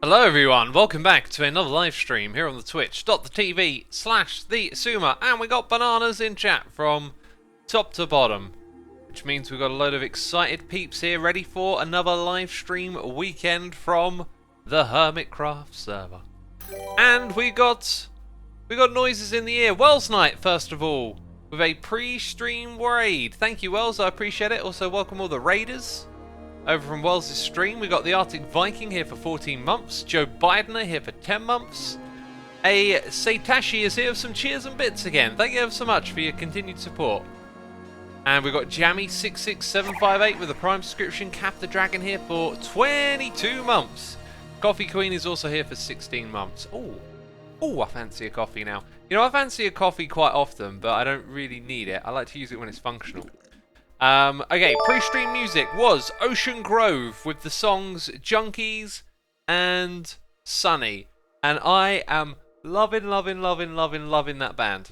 Hello everyone, welcome back to another live stream here on the twitch.tv/TheSumer, and we got bananas in chat from top to bottom, which means we've got a load of excited peeps here ready for another live stream weekend from the Hermitcraft server. And we got noises in the ear. Wells Night, first of all, with a pre-stream raid. Thank you, Wells, I appreciate it. Also, welcome all the raiders over from Wells' stream. We got the Arctic Viking here for 14 months. Joe Bidener here for 10 months. A Seitashi is here with some cheers and bits again. Thank you ever so much for your continued support. And we've got Jammy66758 with a Prime subscription. Cap the Dragon here for 22 months. Coffee Queen is also here for 16 months. Oh, I fancy a coffee now. You know, I fancy a coffee quite often, but I don't really need it. I like to use it when it's functional. Okay, pre-stream music was Ocean Grove with the songs Junkies and Sunny. And I am loving that band.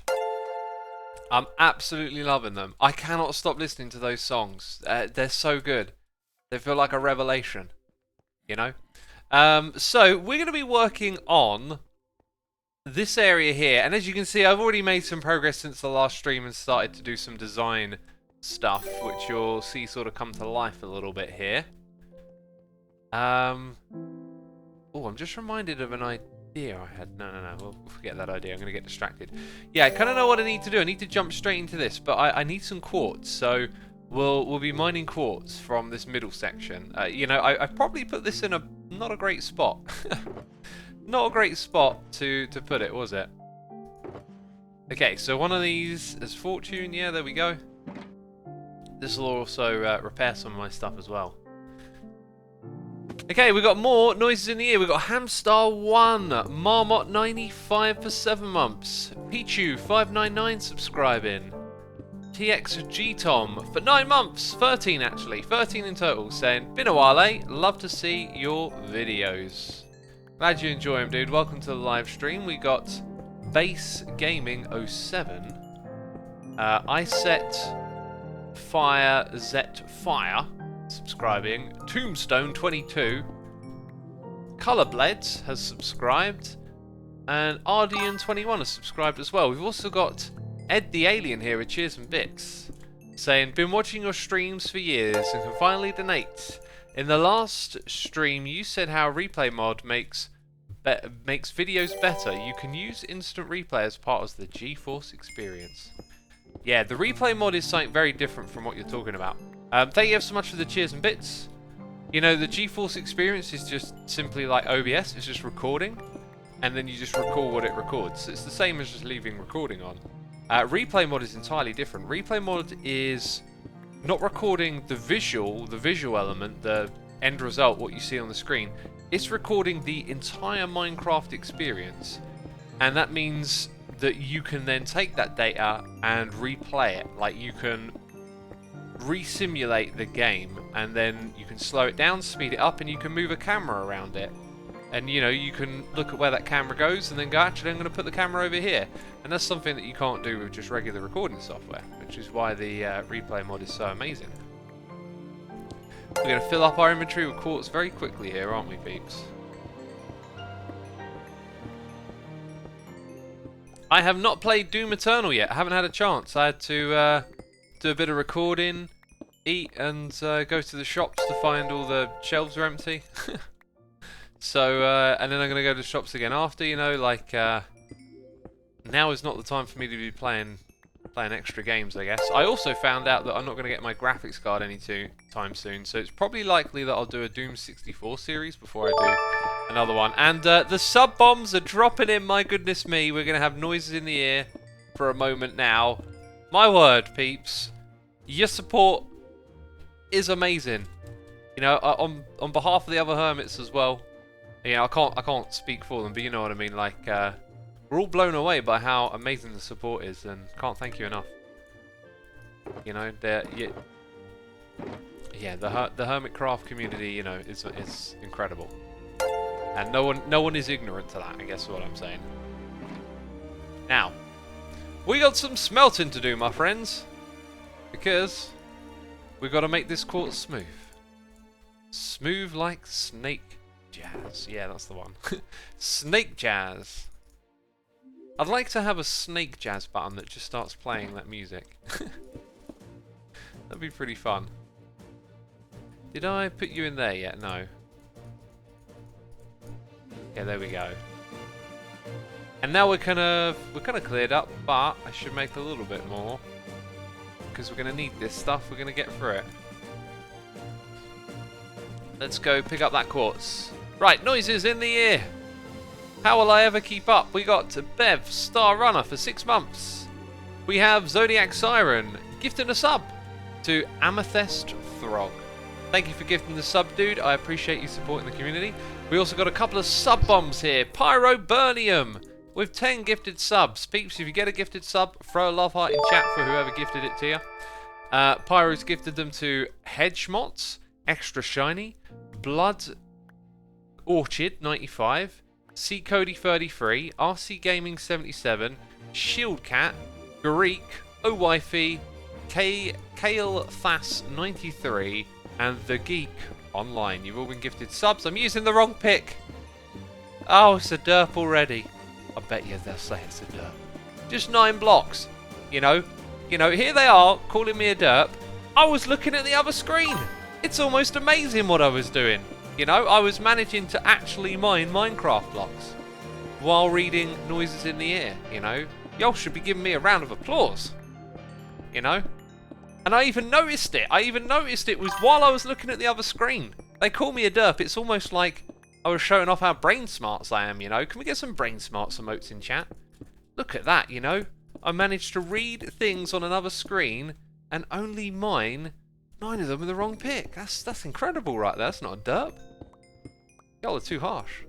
I'm absolutely loving them. I cannot stop listening to those songs. They're so good. They feel like a revelation, you know? So we're going to be working on this area here. And as you can see, I've already made some progress since the last stream and started to do some design stuff, which you'll see sort of come to life a little bit here. Oh, I'm just reminded of an idea I had. No, we'll forget that idea. I'm going to get distracted. Yeah, I kind of know what I need to do. I need to jump straight into this, but I need some quartz, so we'll be mining quartz from this middle section. You know, I probably put this in not a great spot. Not a great spot to put it, was it? Okay, so one of these is fortune. Yeah, there we go. This will also repair some of my stuff as well. Okay, we got more noises in the ear. We got Hamstar1, Marmot95 for 7 months, Pichu599 subscribing, TXGTom for 9 months, 13 actually, 13 in total, saying, been a while, eh? Love to see your videos. Glad you enjoy them, dude. Welcome to the live stream. We got Base Gaming 07, iSet Fire Zet Fire subscribing, Tombstone 22, Colorbled has subscribed, and Ardian 21 has subscribed as well. We've also got Ed the Alien here with cheers and bits, saying, been watching your streams for years and can finally donate. In the last stream you said how replay mod makes videos better. You can use instant replay as part of the GeForce experience. Yeah, the replay mod is something very different from what you're talking about. Thank you so much for the cheers and bits. You know, the GeForce experience is just simply like OBS. It's just recording, and then you just record what it records. It's the same as just leaving recording on. Replay mod is entirely different. Replay mod is not recording the visual element, the end result, what you see on the screen. It's recording the entire Minecraft experience, and that means that you can then take that data and replay it. Like, you can re-simulate the game, and then you can slow it down, speed it up, and you can move a camera around it. And, you know, you can look at where that camera goes and then go, actually, I'm going to put the camera over here. And that's something that you can't do with just regular recording software, which is why the replay mod is so amazing. We're going to fill up our inventory with quartz very quickly here, aren't we, peeps? I have not played Doom Eternal yet. I haven't had a chance. I had to do a bit of recording, eat, and go to the shops to find all the shelves are empty. So, and then I'm going to go to the shops again after, you know, like, now is not the time for me to be playing extra games, I guess. I also found out that I'm not going to get my graphics card anytime soon, so it's probably likely that I'll do a Doom 64 series before I do another one. And the sub bombs are dropping in, my goodness me. We're going to have noises in the ear for a moment now. My word, peeps. Your support is amazing. You know, on behalf of the other hermits as well. You know, I can't speak for them, but you know what I mean. Like, we're all blown away by how amazing the support is, and can't thank you enough. You know, yeah, the Hermitcraft community, you know, is incredible, and no one is ignorant to that, I guess is what I'm saying. Now, we got some smelting to do, my friends, because we've got to make this quartz smooth like snake Jazz. Yeah, that's the one. Snake Jazz. I'd like to have a Snake Jazz button that just starts playing that music. That'd be pretty fun. Did I put you in there yet? No. Yeah, there we go. And now we're kind of cleared up, but I should make a little bit more because we're gonna need this stuff. We're gonna get through it. Let's go pick up that quartz. Right, noises in the ear. How will I ever keep up? We got Bev, Star Runner for 6 months. We have Zodiac Siren gifting a sub to Amethyst Throg. Thank you for gifting the sub, dude. I appreciate you supporting the community. We also got a couple of sub bombs here. Pyroburnium with 10 gifted subs. Peeps, if you get a gifted sub, throw a love heart in chat for whoever gifted it to you. Pyro's gifted them to Hedgemots, Extra Shiny, Blood Orchid 95, C Cody 33, RC Gaming 77, Shield Cat, Greek, OYFE, Kale Thas 93, and The Geek Online. You've all been gifted subs. I'm using the wrong pick. Oh, it's a derp already. I bet you they'll say it's a derp. Just 9 blocks. You know, here they are calling me a derp. I was looking at the other screen. It's almost amazing what I was doing. You know, I was managing to actually mine Minecraft blocks while reading noises in the ear, you know. Y'all should be giving me a round of applause. You know? And I even noticed it. I even noticed it was while I was looking at the other screen. They call me a derp. It's almost like I was showing off how brain smarts I am, you know. Can we get some brain smarts emotes in chat? Look at that, you know. I managed to read things on another screen and only mine 9 of them with the wrong pick. That's incredible right there. That's not a derp. Y'all are too harsh.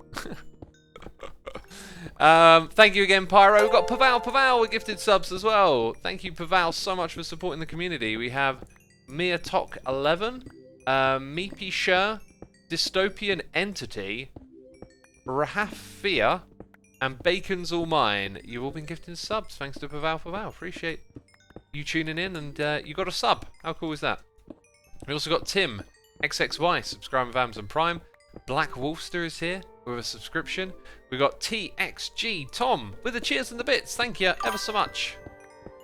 Thank you again, Pyro. We've got Paval with gifted subs as well. Thank you, Paval, so much for supporting the community. We have Mia Tok 11, Meepy Shur, Dystopian Entity, Rahafia, and Bacon's All Mine. You've all been gifted subs. Thanks to Paval. Appreciate you tuning in, and you got a sub. How cool is that? We also got Tim, XXY, subscribing with Amazon Prime. Black Wolfster is here with a subscription. We got TXG Tom with the cheers and the bits. Thank you ever so much.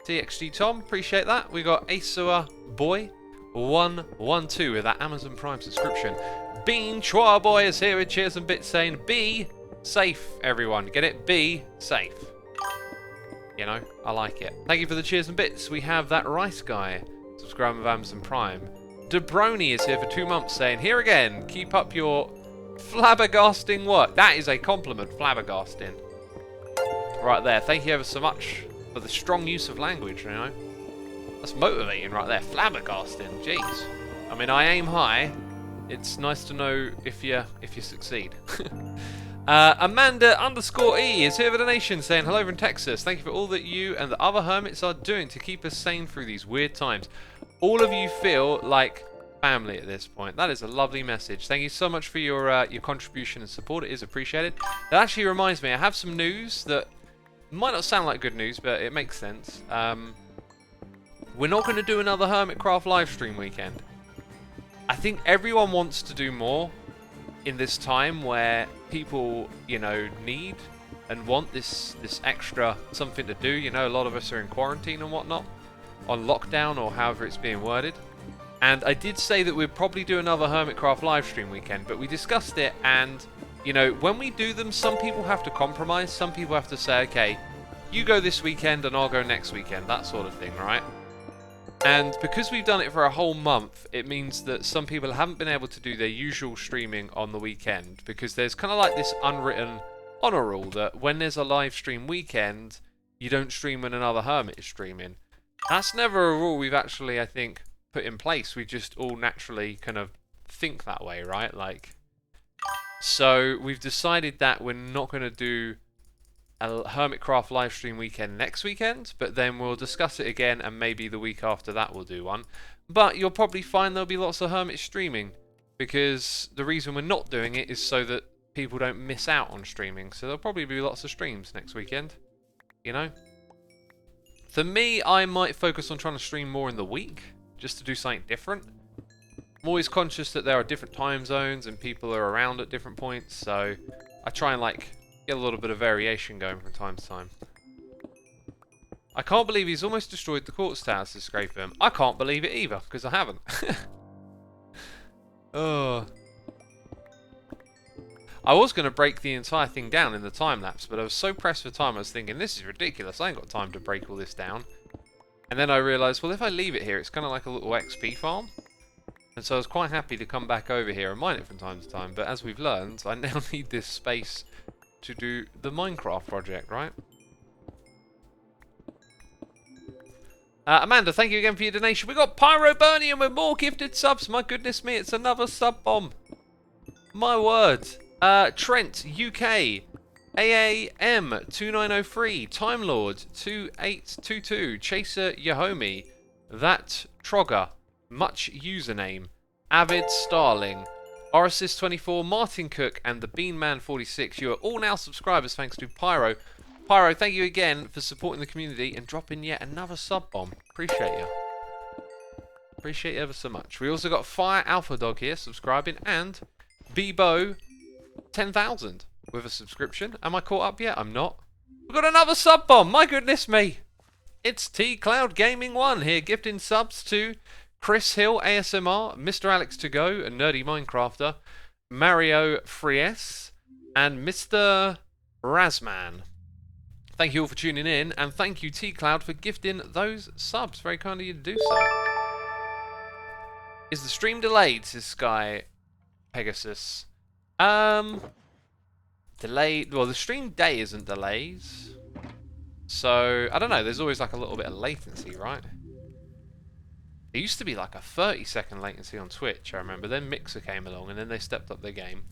TXG Tom, appreciate that. We got Asua Boy 112 with that Amazon Prime subscription. Bean Chua Boy is here with cheers and bits saying, be safe, everyone. Get it? Be safe. You know, I like it. Thank you for the cheers and bits. We have that Rice Guy subscribing with Amazon Prime. Debroni is here for 2 months saying, here again, keep up your flabbergasting work. That is a compliment, flabbergasting. Right there. Thank you ever so much for the strong use of language, you know. That's motivating right there. Flabbergasting. Jeez. I mean, I aim high. It's nice to know if you succeed. Amanda_E is here with a donation saying, hello from Texas. Thank you for all that you and the other hermits are doing to keep us sane through these weird times. All of you feel like family at this point. That is a lovely message. Thank you so much for your contribution and support. It is appreciated. That actually reminds me, I have some news that might not sound like good news, but it makes sense. We're not going to do another Hermitcraft livestream weekend. I think everyone wants to do more in this time where people, you know, need and want this extra something to do. You know, a lot of us are in quarantine and whatnot, on lockdown or however it's being worded. And I did say that we'd probably do another Hermitcraft livestream weekend, but we discussed it, and, you know, when we do them, some people have to compromise. Some people have to say, okay, you go this weekend and I'll go next weekend, that sort of thing, right? And because we've done it for a whole month, it means that some people haven't been able to do their usual streaming on the weekend, because there's kind of like this unwritten honor rule that when there's a live stream weekend, you don't stream when another hermit is streaming. That's never a rule we've actually, I think, put in place. We just all naturally kind of think that way, right? Like, so we've decided that we're not going to do a Hermitcraft livestream weekend next weekend, but then we'll discuss it again, and maybe the week after that we'll do one. But you'll probably find there'll be lots of hermits streaming, because the reason we're not doing it is so that people don't miss out on streaming. So there'll probably be lots of streams next weekend, you know? For me, I might focus on trying to stream more in the week, just to do something different. I'm always conscious that there are different time zones and people are around at different points, so I try and like get a little bit of variation going from time to time. I can't believe he's almost destroyed the quartz towers to scrape him. I can't believe it either, because I haven't. Oh. I was going to break the entire thing down in the time lapse, but I was so pressed for time I was thinking, this is ridiculous, I ain't got time to break all this down. And then I realised, well, if I leave it here, it's kind of like a little XP farm. And so I was quite happy to come back over here and mine it from time to time. But as we've learned, I now need this space to do the Minecraft project, right? Amanda, thank you again for your donation. We got Pyroburnium with more gifted subs. My goodness me, it's another sub bomb. My word. Trent, UK. AAM 2903, Time Lord 2822, Chaser Yahomi, That Trogger, Much Username, Avid Starling, Orisis 24, Martin Cook, and the Beanman 46. You are all now subscribers thanks to Pyro. Pyro, thank you again for supporting the community and dropping yet another sub bomb. Appreciate you. Appreciate you ever so much. We also got Fire Alpha Dog here subscribing, and Bebo 10,000. With a subscription. Am I caught up yet? I'm not. We've got another sub bomb. My goodness me. It's T Cloud Gaming 1 here, gifting subs to Chris Hill ASMR, Mr. Alex to Go, a nerdy Minecrafter, Mario Fries, and Mr. Razman. Thank you all for tuning in, and thank you T Cloud for gifting those subs. Very kind of you to do so. Is the stream delayed? Says Sky Pegasus. Delayed. Well, the stream day isn't delayed. So, I don't know. There's always like a little bit of latency, right? There used to be like a 30-second latency on Twitch, I remember. Then Mixer came along and then they stepped up their game.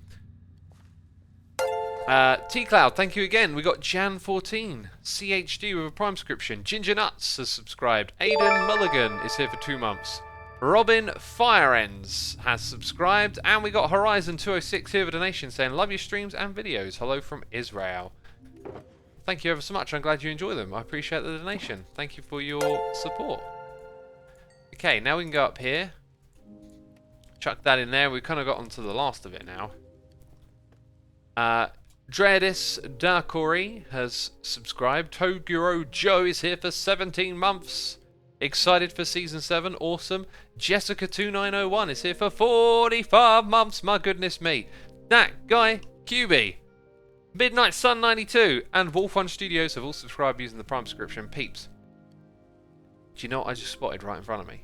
T-Cloud, thank you again. We got Jan14, CHD with a Prime subscription. Ginger Nuts has subscribed. Aiden Mulligan is here for 2 months. Robin Fireends has subscribed, and we got Horizon 206 here with a donation saying, love your streams and videos. Hello from Israel. Thank you ever so much. I'm glad you enjoy them. I appreciate the donation. Thank you for your support. Okay, now we can go up here. Chuck that in there. We've kind of got onto the last of it now. Dreadis Darkori has subscribed. Toguro Joe is here for 17 months. Excited for Season 7, awesome. Jessica2901 is here for 45 months, my goodness me. That guy, QB. Midnight Sun 92 and Wolf One Studios have all subscribed using the Prime subscription. Peeps. Do you know what I just spotted right in front of me?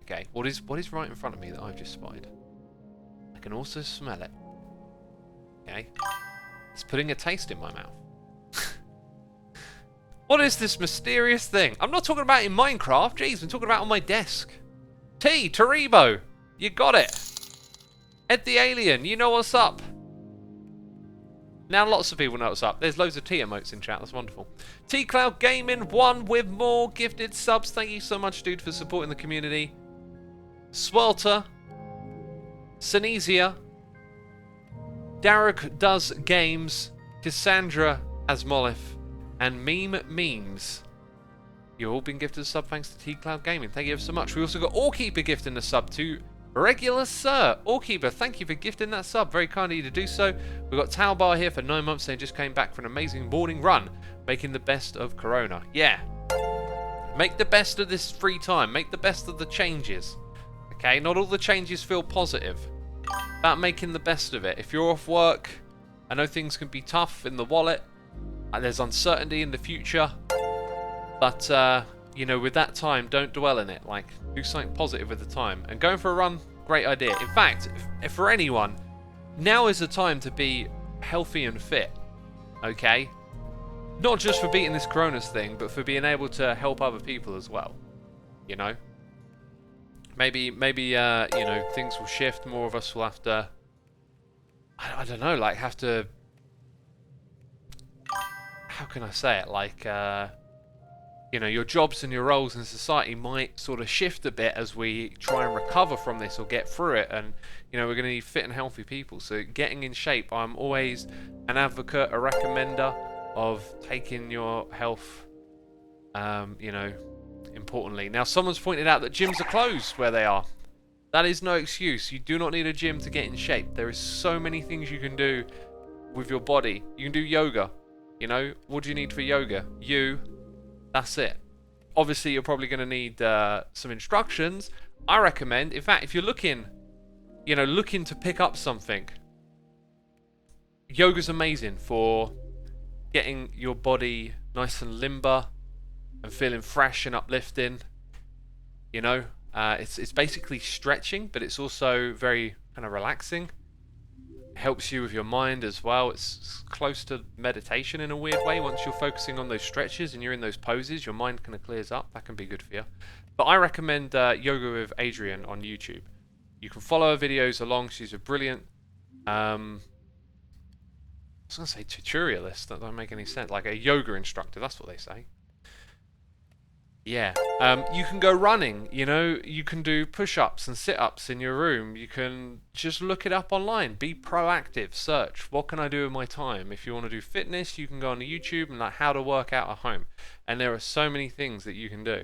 Okay, what is right in front of me that I've just spotted? I can also smell it. Okay. It's putting a taste in my mouth. What is this mysterious thing? I'm not talking about in Minecraft. Jeez, I'm talking about on my desk. T, Taribo, you got it. Ed the Alien, you know what's up. Now lots of people know what's up. There's loads of T emotes in chat. That's wonderful. T Cloud Gaming 1 with more gifted subs. Thank you so much, dude, for supporting the community. Swelter, Sinesia, Darek Does Games, Cassandra Asmolith, and Meme Memes. You've all been gifted a sub thanks to T-Cloud Gaming. Thank you ever so much. We also got Allkeeper gifting a sub to Regular Sir. Allkeeper, thank you for gifting that sub. Very kind of you to do so. We've got Talbar here for 9 months. They just came back for an amazing morning run, making the best of Corona. Yeah. Make the best of this free time. Make the best of the changes. Okay, not all the changes feel positive. About making the best of it. If you're off work, I know things can be tough in the wallet. There's uncertainty in the future, but you know, with that time, don't dwell in it. Like, do something positive with the time. And going for a run, great idea. In fact, if for anyone, now is the time to be healthy and fit. Okay, not just for beating this Coronas thing, but for being able to help other people as well. You know, maybe you know, things will shift. More of us will have to. I don't know, like have to. How can I say it? Like, you know, your jobs and your roles in society might sort of shift a bit as we try and recover from this or get through it. And, you know, we're going to need fit and healthy people. So getting in shape, I'm always an advocate, a recommender of taking your health, you know, importantly. Now, someone's pointed out that gyms are closed where they are. That is no excuse. You do not need a gym to get in shape. There is so many things you can do with your body. You can do yoga. You know, what do you need for yoga? That's it. Obviously, you're probably going to need some instructions. I recommend, in fact, if you're looking to pick up something, yoga's amazing for getting your body nice and limber and feeling fresh and uplifting. You know, it's basically stretching, but it's also very kind of relaxing. It helps you with your mind as well. It's close to meditation in a weird way. Once you're focusing on those stretches and you're in those poses, your mind kind of clears up. That can be good for you. But I recommend Yoga with Adrienne on YouTube. You can follow her videos along. She's a brilliant, I was going to say tutorialist. That doesn't make any sense. Like a yoga instructor, that's what they say. Yeah. You can go running, you know. You can do push-ups and sit-ups in your room. You can just look it up online. Be proactive. Search, what can I do with my time? If you want to do fitness, you can go on YouTube and like how to work out at home. And there are so many things that you can do.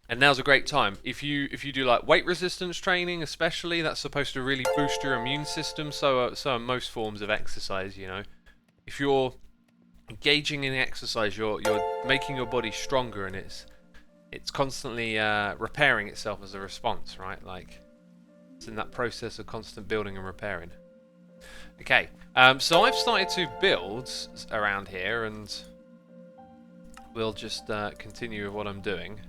And now's a great time. If you do like weight resistance training, especially, that's supposed to really boost your immune system. So are most forms of exercise, you know. If you're engaging in exercise, you're making your body stronger, and it's constantly repairing itself as a response, right? Like it's in that process of constant building and repairing. Okay, so I've started to build around here, and we'll just continue with what I'm doing.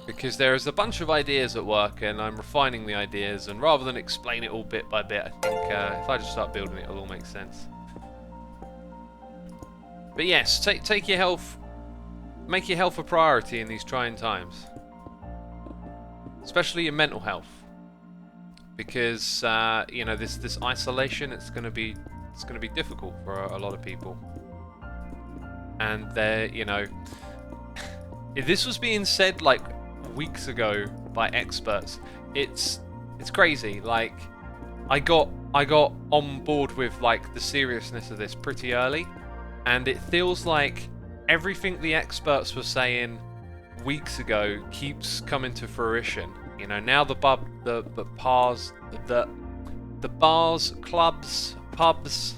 Because there is a bunch of ideas at work, and I'm refining the ideas, and rather than explain it all bit by bit, I think if I just start building it, it'll all make sense. But yes, take your health, make your health a priority in these trying times. Especially your mental health. Because, you know, this isolation, it's gonna be difficult for a lot of people. And you know, if this was being said like weeks ago by experts, it's crazy. Like I got on board with like the seriousness of this pretty early, and it feels like everything the experts were saying weeks ago keeps coming to fruition. You know, now the bars, clubs, pubs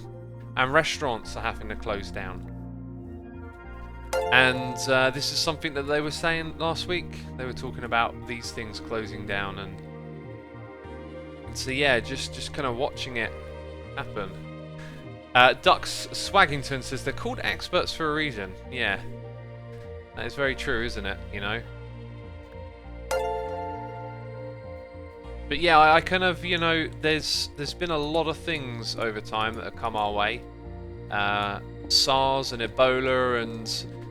and restaurants are having to close down. And this is something that they were saying last week. They were talking about these things closing down, and so yeah, just kind of watching it happen. Dux Swaggington says they're called experts for a reason. Yeah, that is very true, isn't it? You know. But yeah, I kind of, you know, there's been a lot of things over time that have come our way. SARS and Ebola, and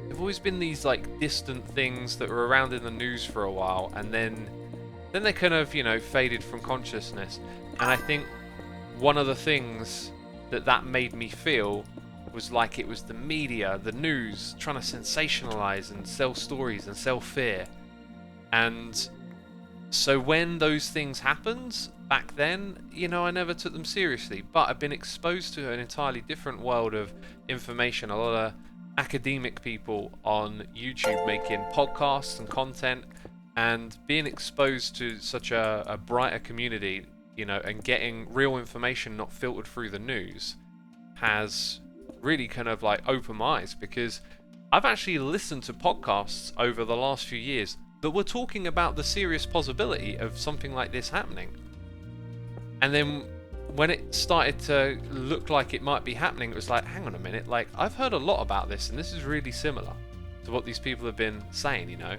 there've always been these like distant things that were around in the news for a while, and then they kind of, you know, faded from consciousness. And I think one of the things that made me feel was like it was the media, the news, trying to sensationalize and sell stories and sell fear. And so when those things happened back then, you know, I never took them seriously. But I've been exposed to an entirely different world of information. A lot of academic people on YouTube making podcasts and content, and being exposed to such a brighter community, you know, and getting real information not filtered through the news has really kind of like opened my eyes, because I've actually listened to podcasts over the last few years that were talking about the serious possibility of something like this happening. And then when it started to look like it might be happening, it was like, hang on a minute, like I've heard a lot about this, and this is really similar to what these people have been saying, you know.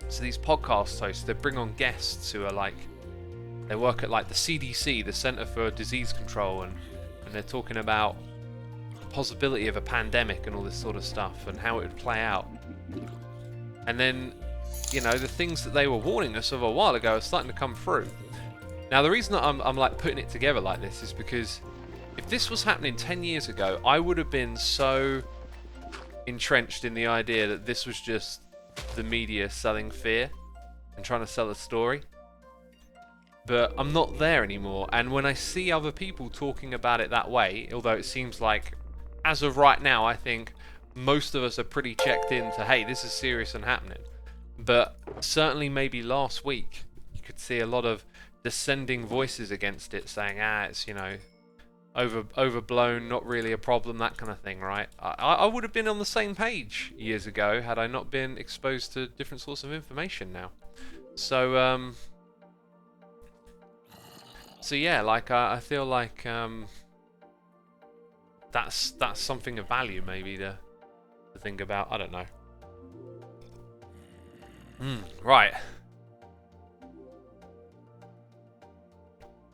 So these podcast hosts, they bring on guests who are like, they work at like the CDC, the Center for Disease Control, and they're talking about the possibility of a pandemic and all this sort of stuff and how it would play out. And then, you know, the things that they were warning us of a while ago are starting to come through. Now, the reason that I'm like putting it together like this is because if this was happening 10 years ago, I would have been so entrenched in the idea that this was just the media selling fear and trying to sell a story. But I'm not there anymore, and when I see other people talking about it that way, although it seems like, as of right now, I think most of us are pretty checked in to, hey, this is serious and happening. but certainly maybe last week you could see a lot of dissenting voices against it, saying, it's, you know, overblown, not really a problem, that kind of thing, right? I would have been on the same page years ago had I not been exposed to different sorts of information now. So so yeah, like I feel like that's something of value maybe to think about. I don't know. Right.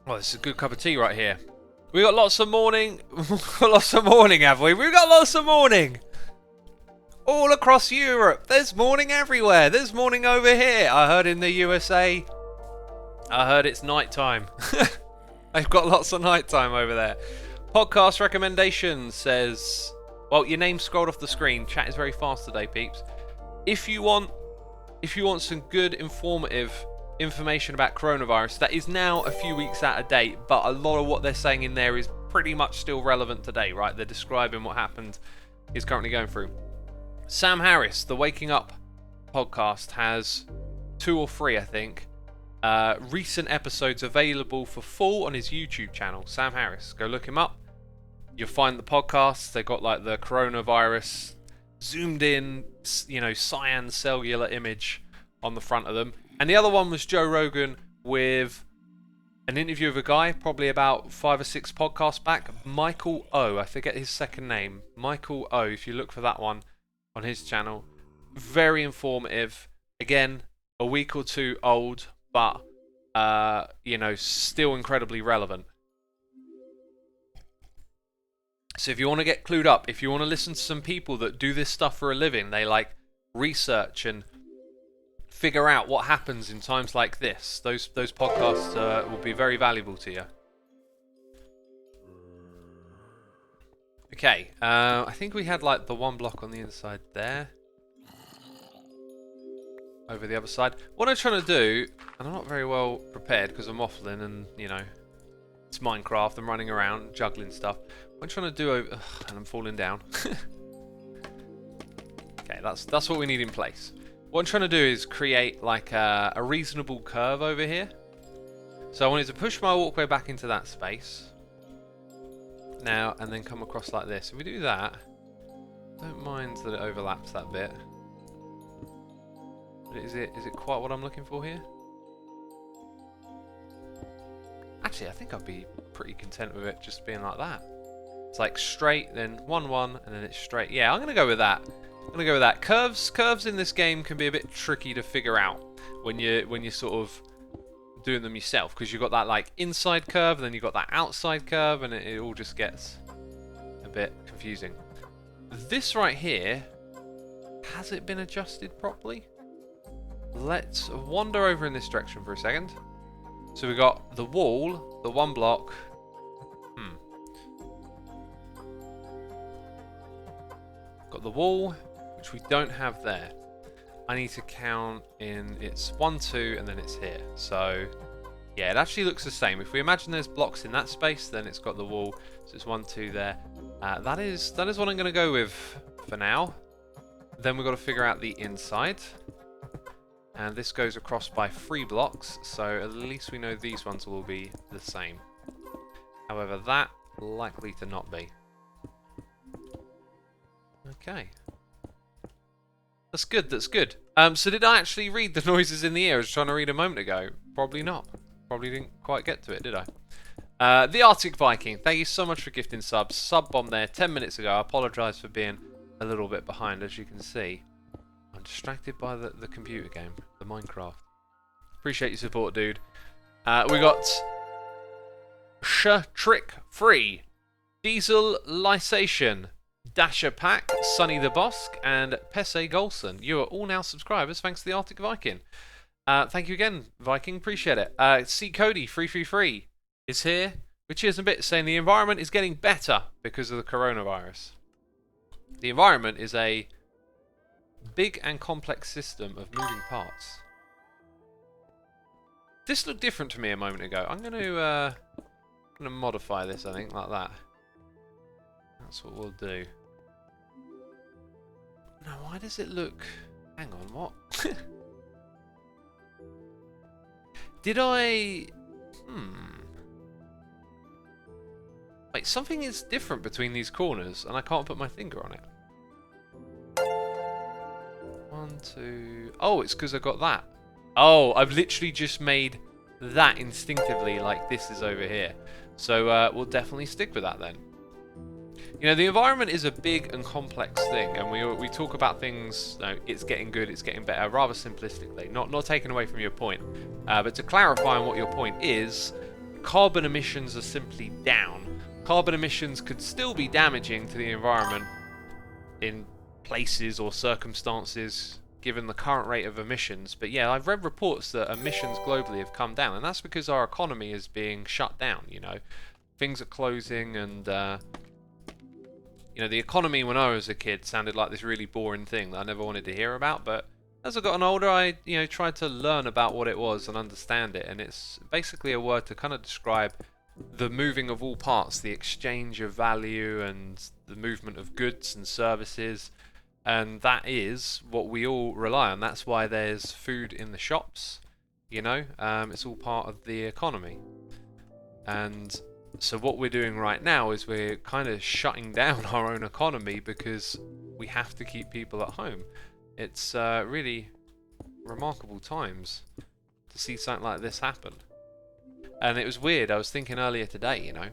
Well, this is a good cup of tea right here. We got lots of morning. Lots of morning, have we? We've got lots of morning. All across Europe. There's morning everywhere. There's morning over here. I heard in the USA. I heard it's nighttime. They've got lots of nighttime over there. Podcast recommendations says, well, your name scrolled off the screen. Chat is very fast today, peeps. If you want some good informative information about coronavirus that is now a few weeks out of date, but a lot of what they're saying in there is pretty much still relevant today, right? They're describing what happened, is currently going through. Sam Harris, the Waking Up podcast, has 2 or 3, I think, recent episodes available for full on his YouTube channel. Sam Harris, go look him up. You'll find the podcasts. They've got like the coronavirus zoomed in, you know, cyan cellular image on the front of them. And the other one was Joe Rogan with an interview of a guy, probably about 5 or 6 podcasts back, Michael O. I forget his second name. Michael O. If you look for that one on his channel, very informative. Again, a week or 2 old, but you know, still incredibly relevant. So if you want to get clued up, if you want to listen to some people that do this stuff for a living, they like research and figure out what happens in times like this, those podcasts will be very valuable to you. Okay, I think we had like the 1 block on the inside there. Over the other side. What I'm trying to do, and I'm not very well prepared because I'm waffling and, you know, it's Minecraft, I'm running around, juggling stuff. What I'm trying to do over... and I'm falling down. Okay, that's what we need in place. What I'm trying to do is create like a reasonable curve over here. So I wanted to push my walkway back into that space. Now, and then come across like this. If we do that, don't mind that it overlaps that bit. But is it quite what I'm looking for here? Actually, I think I'd be pretty content with it just being like that. It's like straight, then 1, 1, and then it's straight. Yeah, I'm going to go with that. I'm going to go with that. Curves in this game can be a bit tricky to figure out when you're sort of doing them yourself, because you've got that like inside curve, and then you've got that outside curve, and it all just gets a bit confusing. This right here, has it been adjusted properly? Let's wander over in this direction for a second. So we got the wall, the 1 block. Got the wall, which we don't have there. I need to count in, it's 1, 2, and then it's here. So yeah, it actually looks the same. If we imagine there's blocks in that space, then it's got the wall. So it's 1, 2 there. That is what I'm going to go with for now. Then we've got to figure out the inside. And this goes across by 3 blocks, so at least we know these ones will be the same. However, that likely to not be. Okay. That's good, that's good. So did I actually read the noises in the ear I was trying to read a moment ago? Probably not. Probably didn't quite get to it, did I? The Arctic Viking, thank you so much for gifting subs. Sub bomb there 10 minutes ago. I apologise for being a little bit behind, as you can see. I'm distracted by the computer game, the Minecraft. Appreciate your support, dude. We got Trick Free, Diesel Lysation, Dasher Pack, Sunny the Bosque, and Pesse Golson. You are all now subscribers thanks to the Arctic Viking. Thank you again, Viking. Appreciate it. C Cody 333 is here, which is a bit saying the environment is getting better because of the coronavirus. The environment is a big and complex system of moving parts. This looked different to me a moment ago. I'm going to modify this, I think, like that. That's what we'll do. Now, why does it look... Hang on, what? Did I... Wait, something is different between these corners, and I can't put my finger on it. 1, 2... Oh, it's because I got that. Oh, I've literally just made that instinctively like this is over here. So we'll definitely stick with that then. You know, the environment is a big and complex thing, and we talk about things, you know, it's getting good, it's getting better, rather simplistically. Not taking away from your point, but to clarify on what your point is, carbon emissions are simply down. Carbon emissions could still be damaging to the environment in places or circumstances given the current rate of emissions. But yeah, I've read reports that emissions globally have come down, and that's because our economy is being shut down, you know. Things are closing, and you know, the economy when I was a kid sounded like this really boring thing that I never wanted to hear about, but as I gotten older, I, you know, tried to learn about what it was and understand it, and it's basically a word to kind of describe the moving of all parts, the exchange of value and the movement of goods and services, and that is what we all rely on. That's why there's food in the shops, you know, it's all part of the economy. And so what we're doing right now is we're kind of shutting down our own economy because we have to keep people at home. It's really remarkable times to see something like this happen. And it was weird, I was thinking earlier today, you know,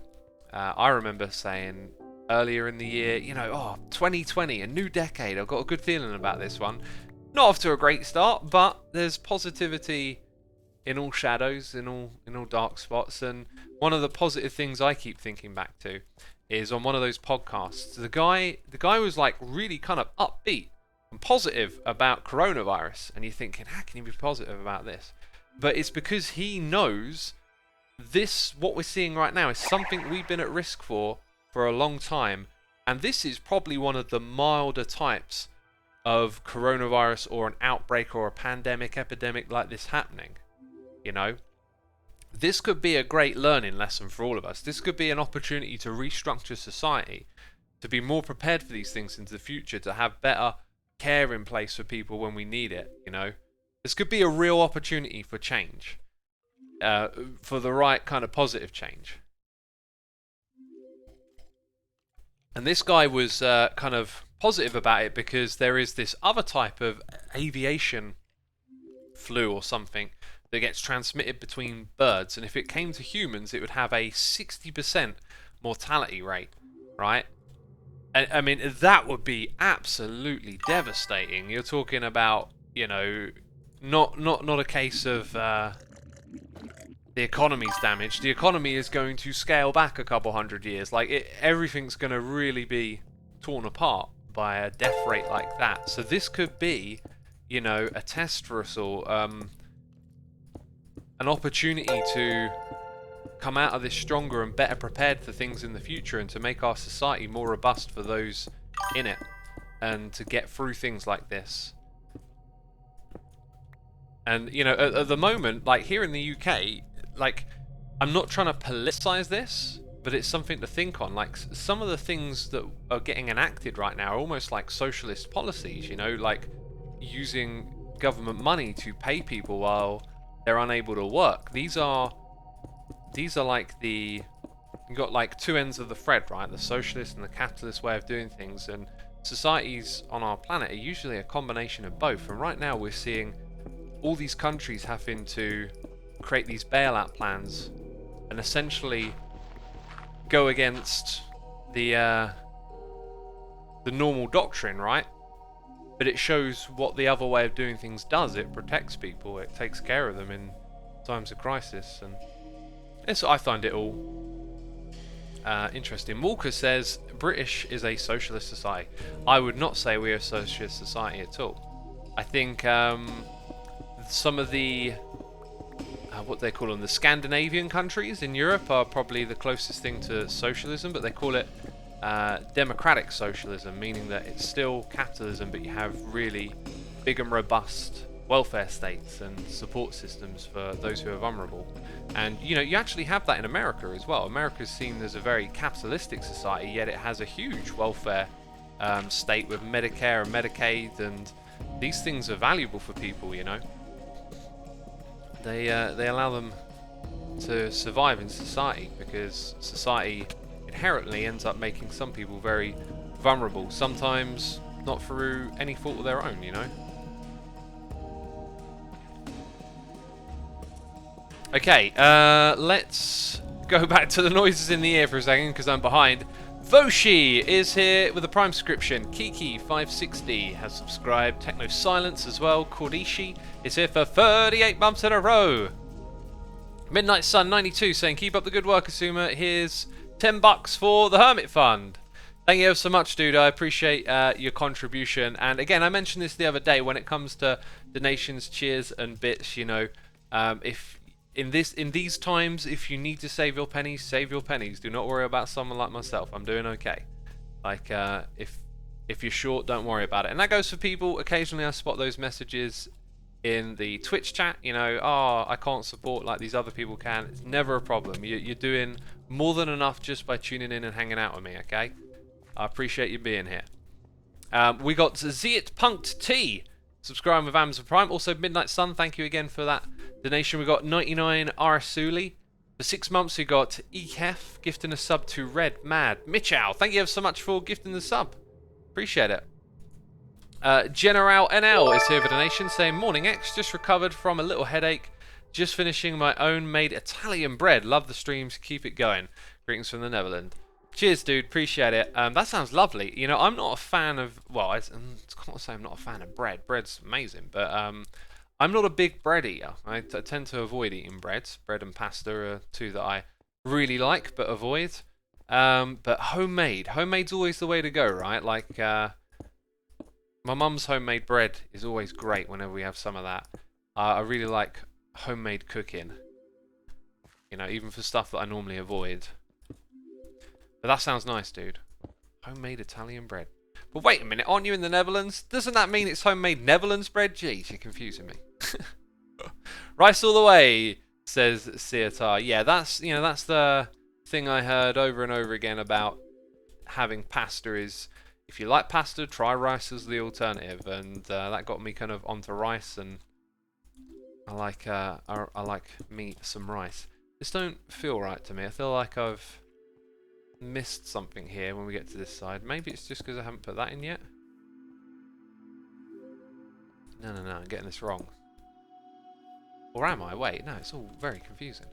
I remember saying earlier in the year, you know, oh, 2020, a new decade, I've got a good feeling about this one. Not off to a great start, but there's positivity in all shadows, in all dark spots. And one of the positive things I keep thinking back to is on one of those podcasts, the guy was like really kind of upbeat and positive about coronavirus, and you're thinking, how can you be positive about this? But it's because he knows this, what we're seeing right now, is something we've been at risk for a long time, and this is probably one of the milder types of coronavirus or an outbreak or a pandemic, epidemic like this happening. You know, this could be a great learning lesson for all of us. This could be an opportunity to restructure society, to be more prepared for these things into the future, to have better care in place for people when we need it, you know. This could be a real opportunity for change, for the right kind of positive change. And this guy was kind of positive about it because there is this other type of aviation flu or something that gets transmitted between birds, and if it came to humans, it would have a 60% mortality rate, right? And I mean, that would be absolutely devastating. You're talking about, you know, not a case of the economy's damaged. The economy is going to scale back a couple hundred years. Like, everything's going to really be torn apart by a death rate like that. So this could be, you know, a test for us all. An opportunity to come out of this stronger and better prepared for things in the future, and to make our society more robust for those in it, and to get through things like this. And, you know, at the moment, like here in the UK, like, I'm not trying to politicize this, but it's something to think on. Like, some of the things that are getting enacted right now are almost like socialist policies, you know, like using government money to pay people while they're unable to work. These are like you've got like two ends of the thread, right? The socialist and the capitalist way of doing things, and societies on our planet are usually a combination of both. And right now we're seeing all these countries having to create these bailout plans and essentially go against the normal doctrine, right? But it shows what the other way of doing things does. It protects people. It takes care of them in times of crisis. And I find it all interesting. Walker says, British is a socialist society. I would not say we're a socialist society at all. I think some of the, what they call them, the Scandinavian countries in Europe are probably the closest thing to socialism, but they call it democratic socialism, meaning that it's still capitalism, but you have really big and robust welfare states and support systems for those who are vulnerable. And, you know, you actually have that in America as well. America is seen as a very capitalistic society, yet it has a huge welfare state with Medicare and Medicaid, and these things are valuable for people, you know. they allow them to survive in society, because society inherently ends up making some people very vulnerable, sometimes not through any fault of their own, you know. Okay, let's go back to the noises in the ear for a second, because I'm behind. Voshi is here with a Prime subscription. Kiki560 has subscribed. Techno Silence as well. Kordishi is here for 38 months in a row. Midnight Sun 92 saying, keep up the good work, Asuma. Here's $10 for the Hermit Fund. Thank you ever so much, dude. I appreciate your contribution. And again, I mentioned this the other day, when it comes to donations, cheers, and bits, you know, if in these times, if you need to save your pennies, save your pennies. Do not worry about someone like myself. I'm doing okay. Like, if you're short, don't worry about it. And that goes for people. Occasionally, I spot those messages in the Twitch chat. You know, oh, I can't support like these other people can. It's never a problem. You're doing more than enough just by tuning in and hanging out with me. Okay, I appreciate you being here. We got Ziet Punked T subscribing with Amazon Prime. Also, Midnight Sun, thank you again for that donation. We got 99 Arasuli. For 6 months, we got Ekef gifting a sub to Red Mad. Mitchow, thank you ever so much for gifting the sub. Appreciate it. General NL is here for donation, saying, morning X, just recovered from a little headache. Just finishing my own made Italian bread. Love the streams, keep it going. Greetings from the Netherlands. Cheers, dude. Appreciate it. That sounds lovely. You know, I'm not a fan of... Well, I can't say I'm not a fan of bread. Bread's amazing, but I'm not a big bread eater. I tend to avoid eating breads. Bread and pasta are two that I really like, but avoid. But homemade's always the way to go, right? Like, my mum's homemade bread is always great whenever we have some of that. I really like homemade cooking. You know, even for stuff that I normally avoid. But that sounds nice, dude. Homemade Italian bread. But wait a minute, aren't you in the Netherlands? Doesn't that mean it's homemade Netherlands bread? Jeez, you're confusing me. Rice all the way, says Siatar. Yeah, that's the thing I heard over and over again about having pasta is, if you like pasta, try rice as the alternative. And that got me kind of onto rice, and I like some rice. This don't feel right to me. I feel like I've missed something here when we get to this side. Maybe it's just because I haven't put that in yet. No, I'm getting this wrong. Or am I? Wait, no, it's all very confusing.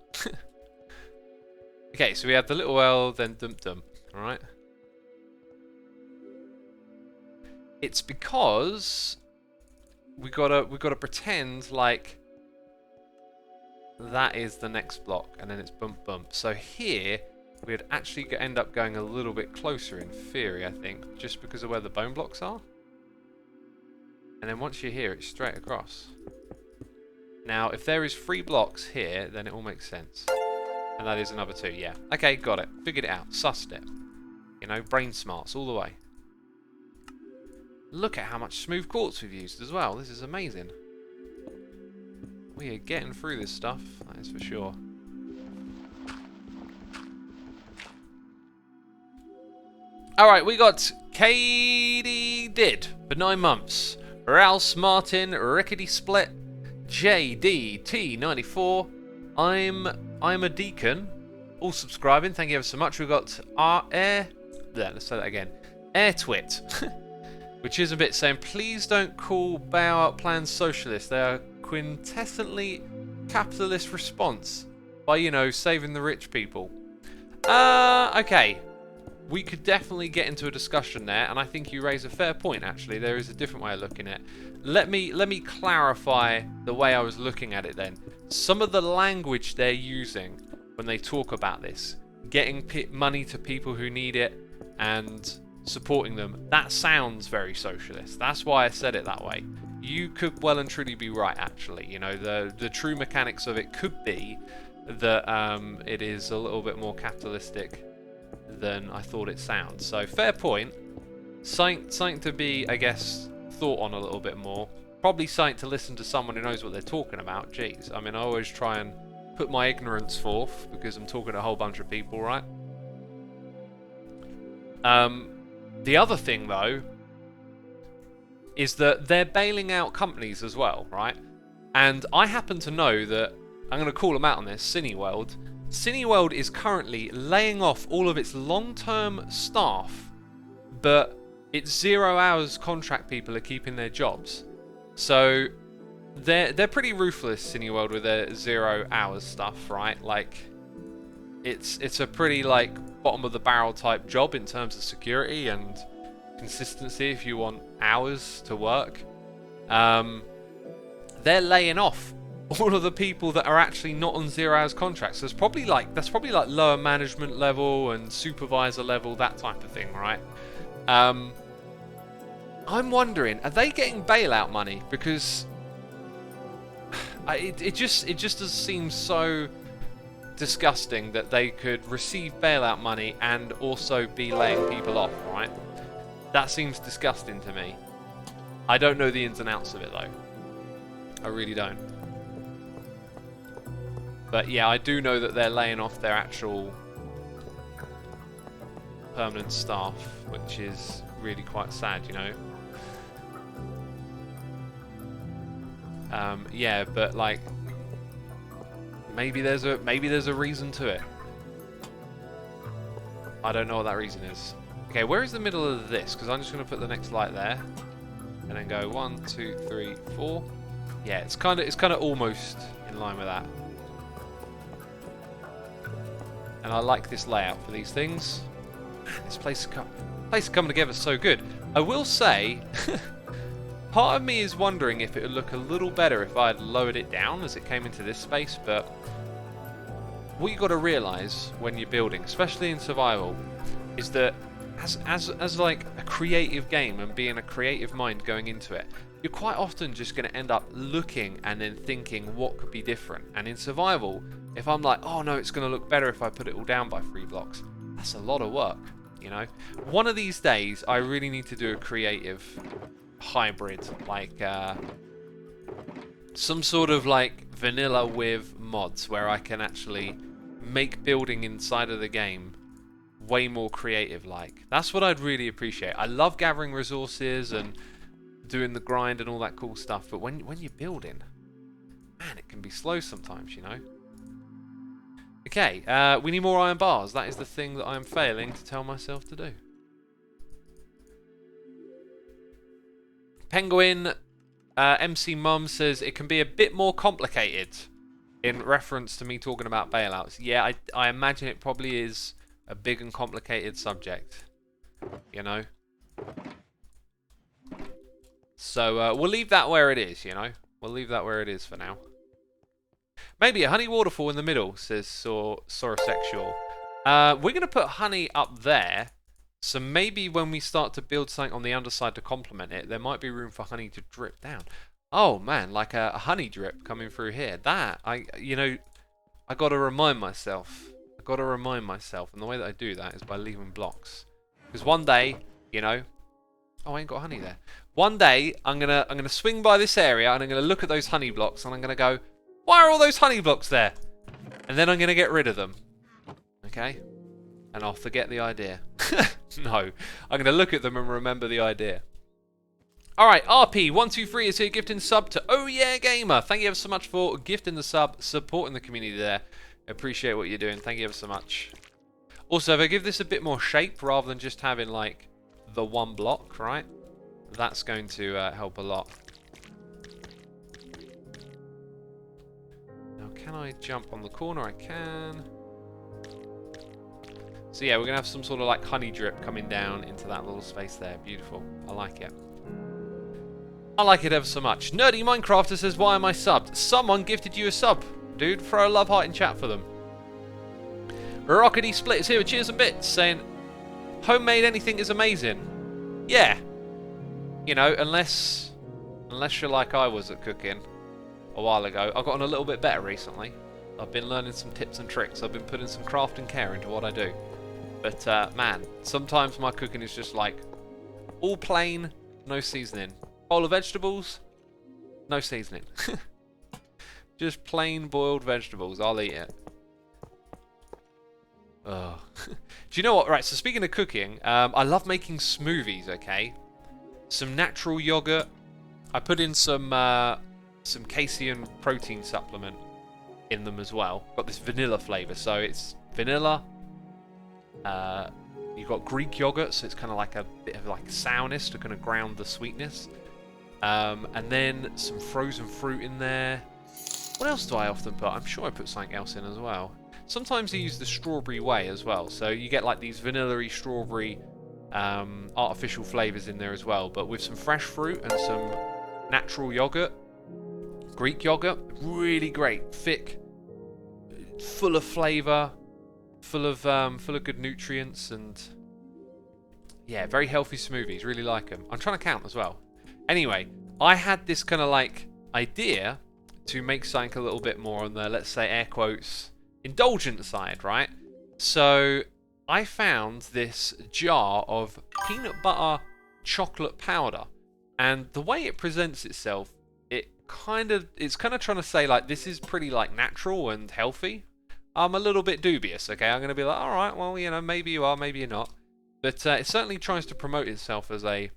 Okay, so we have the little L, then dum-dum, alright? It's because we gotta pretend like that is the next block, and then it's bump bump. So here we'd actually end up going a little bit closer in theory, I think, just because of where the bone blocks are. And then once you're here, it's straight across. Now, if there is 3 blocks here, then it all makes sense. And that is another 2, yeah. Okay, got it. Figured it out. Sussed it. You know, brain smarts all the way. Look at how much smooth quartz we've used as well. This is amazing. We are getting through this stuff, that is for sure. Alright, we got Katie Did for 9 months. Rouse Martin, Rickety Split, JDT94. I'm a Deacon. All subscribing, thank you ever so much. We've got let's say that again. Airtwit. Which is a bit saying, please don't call bailout plans socialist. They are quintessentially capitalist response by, you know, saving the rich people. Okay. We could definitely get into a discussion there, and I think you raise a fair point, actually. There is a different way of looking at it. Let me clarify the way I was looking at it then. Some of the language they're using when they talk about this, getting money to people who need it and supporting them, that sounds very socialist. That's why I said it that way. You could well and truly be right, actually. You know, the true mechanics of it could be that it is a little bit more capitalistic than I thought it sounds. So fair point. Something to be, I guess, thought on a little bit more. Probably something to listen to someone who knows what they're talking about. Jeez, I mean, I always try and put my ignorance forth because I'm talking to a whole bunch of people, right? The other thing, though, is that they're bailing out companies as well, right? And I happen to know that, I'm going to call them out on this, Cineworld. Cineworld is currently laying off all of its long-term staff, but its 0 hours contract people are keeping their jobs. So they're pretty ruthless, Cineworld, with their 0 hours stuff, right? Like, it's a pretty like bottom of the barrel type job in terms of security and consistency if you want hours to work. They're laying off all of the people that are actually not on 0 hours contracts. So that's probably like lower management level and supervisor level, that type of thing, right? I'm wondering, are they getting bailout money? Because it just does seem so disgusting that they could receive bailout money and also be laying people off, right? That seems disgusting to me. I don't know the ins and outs of it though. I really don't. But yeah, I do know that they're laying off their actual permanent staff, which is really quite sad, you know. Yeah, but like, maybe there's a reason to it. I don't know what that reason is. Okay, where is the middle of this? Because I'm just going to put the next light there, and then go 1, 2, 3, 4. Yeah, it's kind of almost in line with that. And I like this layout for these things. Man, this place is coming together so good. I will say, part of me is wondering if it would look a little better if I had lowered it down as it came into this space, but what you got to realise when you're building, especially in survival, is that as like a creative game and being a creative mind going into it, you're quite often just going to end up looking and then thinking what could be different. And in survival, if I'm like, oh no, it's going to look better if I put it all down by 3 blocks, that's a lot of work, you know. One of these days, I really need to do a creative hybrid, like some sort of like vanilla with mods where I can actually make building inside of the game way more creative like. That's what I'd really appreciate. I love gathering resources and doing the grind and all that cool stuff, but when you're building, man, it can be slow sometimes, you know. Okay, we need more iron bars. That is the thing that I'm failing to tell myself to do. Penguin MC Mum says it can be a bit more complicated in reference to me talking about bailouts. Yeah, I imagine it probably is a big and complicated subject, you know. So we'll leave that where it is, you know. We'll leave that where it is for now. Maybe a honey waterfall in the middle, says Sorosexual. We're going to put honey up there. So maybe when we start to build something on the underside to complement it, there might be room for honey to drip down. Oh man, like a honey drip coming through here. That, I got to remind myself. And the way that I do that is by leaving blocks. Because one day, you know, oh, I ain't got honey there. One day, I'm gonna swing by this area and I'm gonna look at those honey blocks and I'm gonna go, why are all those honey blocks there? And then I'm gonna get rid of them. Okay? And I'll forget the idea. No, I'm gonna look at them and remember the idea. Alright, RP123 is here gifting sub to Oh Yeah Gamer. Thank you ever so much for gifting the sub, supporting the community there. Appreciate what you're doing. Thank you ever so much. Also, if I give this a bit more shape rather than just having like the one block, right? That's going to help a lot. Now, can I jump on the corner? I can. So yeah, we're going to have some sort of like honey drip coming down into that little space there. Beautiful. I like it. I like it ever so much. Nerdy Minecrafter says, why am I subbed? Someone gifted you a sub. Dude, throw a love heart in chat for them. Rockety Split is here with cheers and bits, saying, homemade anything is amazing. Yeah. You know, unless you're like I was at cooking a while ago. I've gotten a little bit better recently. I've been learning some tips and tricks. I've been putting some craft and care into what I do. But, man, sometimes my cooking is just like, all plain, no seasoning. Bowl of vegetables, no seasoning. Just plain boiled vegetables. I'll eat it. Oh. Do you know what? Right, so speaking of cooking, I love making smoothies, okay? Some natural yogurt. I put in some some casein protein supplement in them as well. Got this vanilla flavour, so it's vanilla. You've got Greek yogurt, so it's kind of like a bit of like sourness to kind of ground the sweetness. And then some frozen fruit in there. What else do I often put? I'm sure I put something else in as well. Sometimes I use the strawberry whey as well, so you get like these vanilla-y, strawberry, artificial flavours in there as well, but with some fresh fruit and some natural yogurt. Greek yogurt, really great, thick, full of flavour, full of good nutrients, and yeah, very healthy smoothies. Really like them. I'm trying to count as well. Anyway, I had this kind of like idea to make something a little bit more on the, let's say, air quotes, indulgent side, right? So I found this jar of peanut butter chocolate powder, and the way it presents itself, it's kind of trying to say like this is pretty like natural and healthy. I'm a little bit dubious, okay? I'm going to be like, all right, well, you know, maybe you are, maybe you're not. But it certainly tries to promote itself as a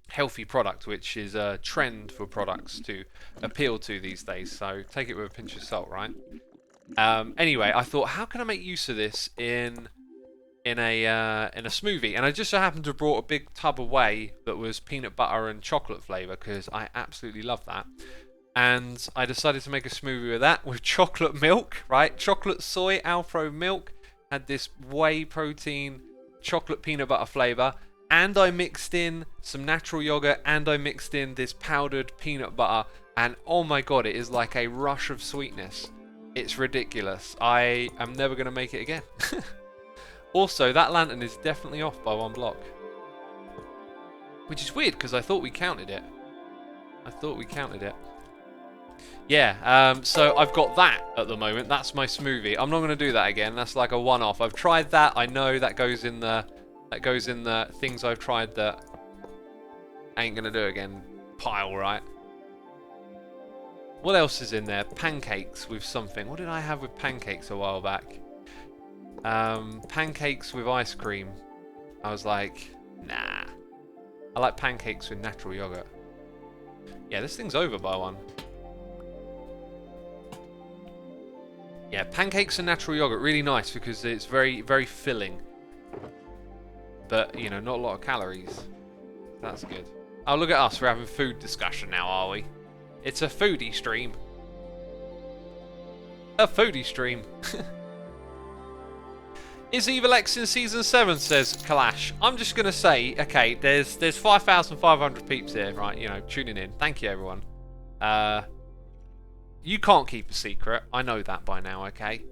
healthy product, which is a trend for products to appeal to these days. So take it with a pinch of salt, right? Anyway, I thought, how can I make use of this in a smoothie? And I just so happened to have brought a big tub away that was peanut butter and chocolate flavour, because I absolutely love that. And I decided to make a smoothie with that, with chocolate milk, right? Chocolate soy Alpro milk, had this whey protein, chocolate peanut butter flavour, and I mixed in some natural yogurt, and I mixed in this powdered peanut butter, and oh my god, it is like a rush of sweetness. It's ridiculous. I am never going to make it again. Also, that lantern is definitely off by 1 block. Which is weird, because I thought we counted it. Yeah, so I've got that at the moment. That's my smoothie. I'm not going to do that again. That's like a one-off. I've tried that. I know that goes in the things I've tried that I ain't going to do again pile, right? What else is in there? Pancakes with something. What did I have with pancakes a while back? Pancakes with ice cream. I was like, nah. I like pancakes with natural yogurt. Yeah, this thing's over by 1. Yeah, pancakes and natural yogurt, really nice because it's very, very filling. But, you know, not a lot of calories. That's good. Oh, look at us. We're having food discussion now, are we? It's a foodie stream. A foodie stream. Is Evil X in Season 7, says Kalash. I'm just going to say, okay, there's 5,500 peeps here, right, you know, tuning in. Thank you, everyone. You can't keep a secret. I know that by now, okay?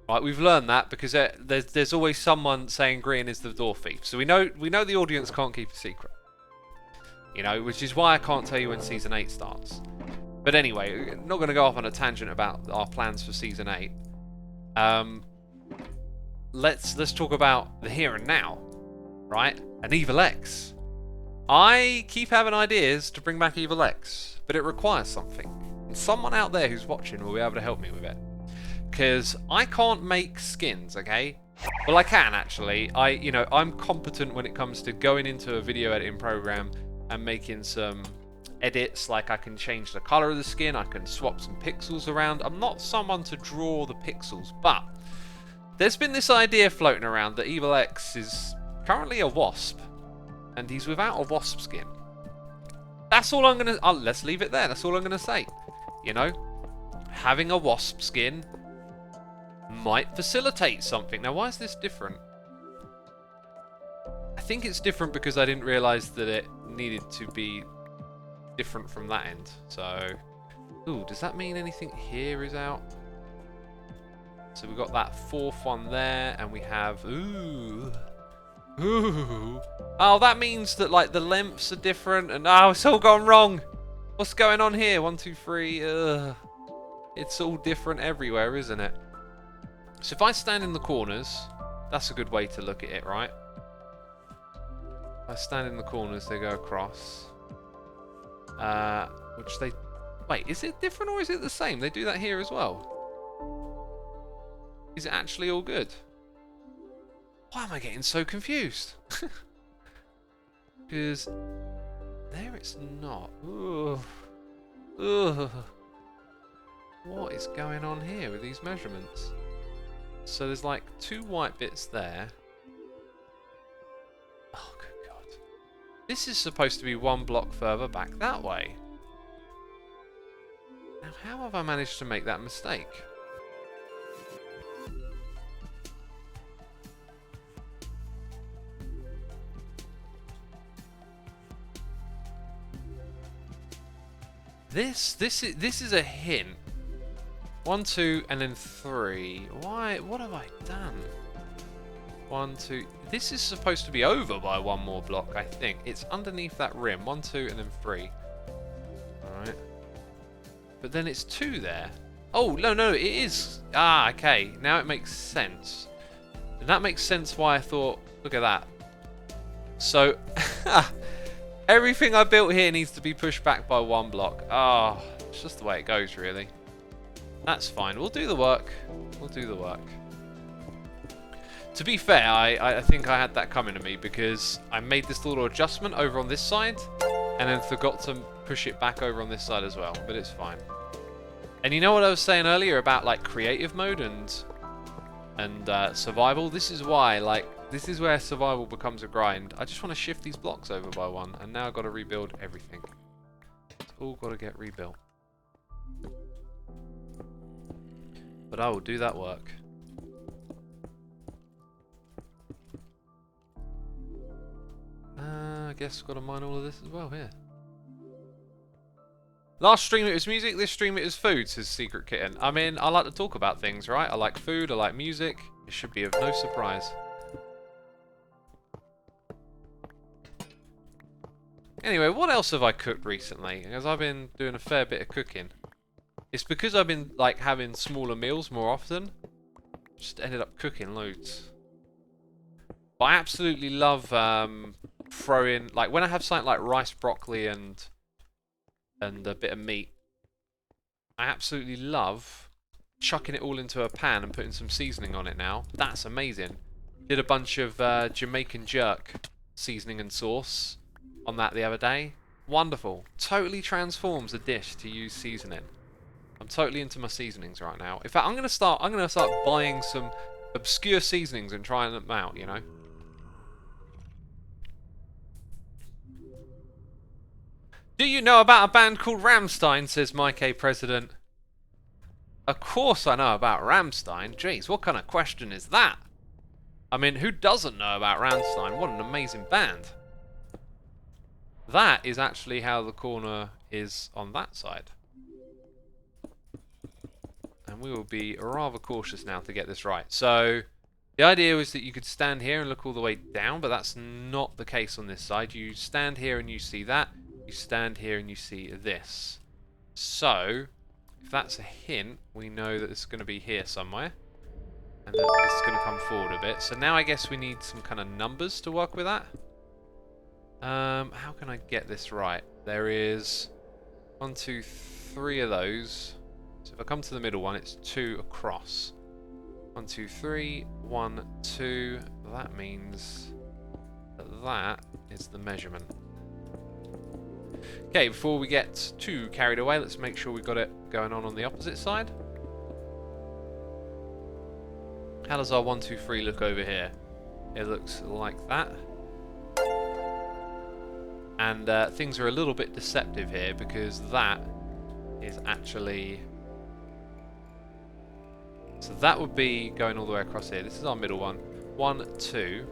Right, we've learned that because there's always someone saying Green is the door thief. So we know the audience can't keep a secret. You know, which is why I can't tell you when Season 8 starts. But anyway, not going to go off on a tangent about our plans for Season 8. Let's talk about the here and now, right? And Evil X. I keep having ideas to bring back Evil X, but it requires something. And someone out there who's watching will be able to help me with it. Because I can't make skins, okay? Well, I can actually. I'm competent when it comes to going into a video editing program and making some edits. Like I can change the color of the skin, I can swap some pixels around. I'm not someone to draw the pixels, but there's been this idea floating around that Evil X is currently a wasp, and he's without a wasp skin. That's all I'm gonna. Let's leave it there. That's all I'm gonna say. You know, having a wasp skin might facilitate something. Now, why is this different? I think it's different because I didn't realise that it needed to be different from that end. So, ooh, does that mean anything here is out? So we've got that 4th one there, and we have ooh. Oh, that means that like the lengths are different, and oh, it's all gone wrong. What's going on here? 1, 2, 3. It's all different everywhere, isn't it? So if I stand in the corners, that's a good way to look at it, right? If I stand in the corners, they go across. Which they... Wait, is it different or is it the same? They do that here as well. Is it actually all good? Why am I getting so confused? Because there it's not. Ugh. Ugh. What is going on here with these measurements? So there's like 2 white bits there. Oh, good God. This is supposed to be 1 block further back that way. Now, how have I managed to make that mistake? This is a hint. 1, 2, and then 3. Why? What have I done? 1, 2. This is supposed to be over by 1 more block, I think. It's underneath that rim. 1, 2, and then 3. Alright. But then it's 2 there. Oh, no, it is. Ah, okay. Now it makes sense. And that makes sense why I thought, look at that. So, everything I built here needs to be pushed back by 1 block. Oh, it's just the way it goes, really. That's fine. We'll do the work. We'll do the work. To be fair, I think I had that coming to me because I made this little adjustment over on this side and then forgot to push it back over on this side as well, but it's fine. And you know what I was saying earlier about like creative mode and survival? This is why, like, this is where survival becomes a grind. I just want to shift these blocks over by 1, and now I've got to rebuild everything. It's all got to get rebuilt. But I will do that work. I guess I've got to mine all of this as well here. Last stream it was music, this stream it was food, says Secret Kitten. I mean, I like to talk about things, right? I like food, I like music. It should be of no surprise. Anyway, what else have I cooked recently? Because I've been doing a fair bit of cooking. It's because I've been like having smaller meals more often. Just ended up cooking loads. But I absolutely love throwing, like when I have something like rice, broccoli, and a bit of meat. I absolutely love chucking it all into a pan and putting some seasoning on it now. That's amazing. Did a bunch of Jamaican jerk seasoning and sauce on that the other day. Wonderful. Totally transforms a dish to use seasoning. I'm totally into my seasonings right now. In fact, I'm gonna start buying some obscure seasonings and trying them out, you know. Do you know about a band called Rammstein, says Mike A. President. Of course I know about Rammstein. Jeez, what kind of question is that? I mean, who doesn't know about Rammstein? What an amazing band. That is actually how the corner is on that side. And we will be rather cautious now to get this right. So, the idea was that you could stand here and look all the way down, but that's not the case on this side. You stand here and you see that. You stand here and you see this. So, if that's a hint, we know that it's going to be here somewhere. And that this is going to come forward a bit. So now I guess we need some kind of numbers to work with that. How can I get this right? There is 1, 2, 3 of those. So if I come to the middle one, it's 2 across. 1, 2, 3, 1, 2. That means that is the measurement. Okay, before we get too carried away, let's make sure we've got it going on the opposite side. How does our 1, 2, 3 look over here? It looks like that. And things are a little bit deceptive here because that is actually... So that would be going all the way across here. This is our middle one. 1, 2.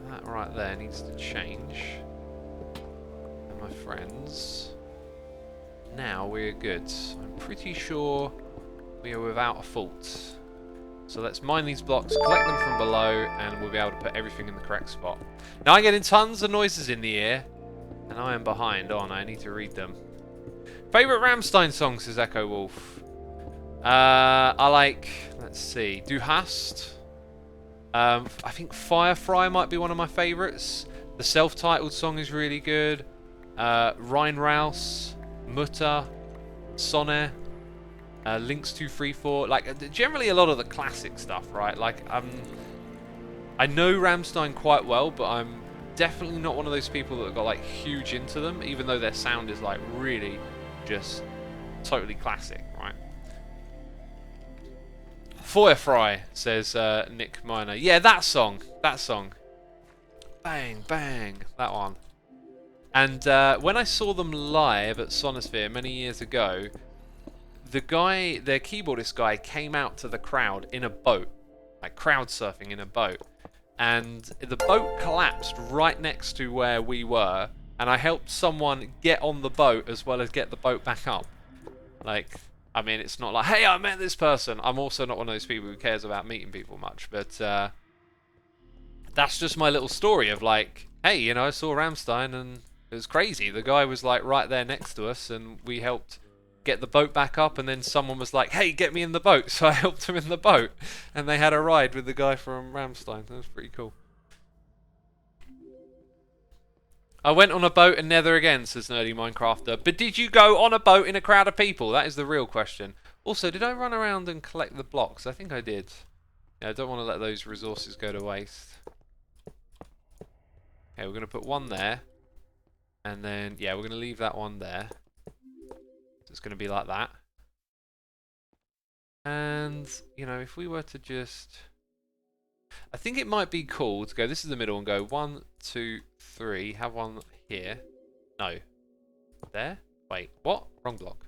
That right there needs to change. And my friends, now we're good. I'm pretty sure we are without a fault. So let's mine these blocks, collect them from below, and we'll be able to put everything in the correct spot. Now I'm getting tons of noises in the ear, and I am behind on. I need to read them. Favourite Rammstein song, says Echo Wolf. I like, let's see, Du Hast. I think Firefly might be one of my favourites. The self-titled song is really good. Rheinraus, Mutter, Sonne. Links 234, like generally a lot of the classic stuff, right? Like I know Rammstein quite well, but I'm definitely not one of those people that got like huge into them, even though their sound is like really just totally classic, right? Feuerfrei, says Nick Miner. Yeah, that song. That song. Bang, bang. That one. And when I saw them live at Sonosphere many years ago, the guy, their keyboardist guy, came out to the crowd in a boat. Like crowd surfing in a boat. And the boat collapsed right next to where we were. And I helped someone get on the boat as well as get the boat back up. Like, I mean, it's not like, hey, I met this person. I'm also not one of those people who cares about meeting people much. But that's just my little story of like, hey, you know, I saw Rammstein and it was crazy. The guy was like right there next to us and we helped get the boat back up, and then someone was like, hey, get me in the boat. So I helped him in the boat and they had a ride with the guy from Rammstein. That was pretty cool. I went on a boat and never again, says Nerdy Minecrafter. But did you go on a boat in a crowd of people? That is the real question. Also, did I run around and collect the blocks? I think I did. Yeah, I don't want to let those resources go to waste. Okay, we're going to put one there. And then, yeah, we're going to leave that one there. So it's going to be like that. And, you know, if we were to just... I think it might be cool to go, this is the middle, and go 1, 2, 3. Have one here. No. There? Wait, what? Wrong block.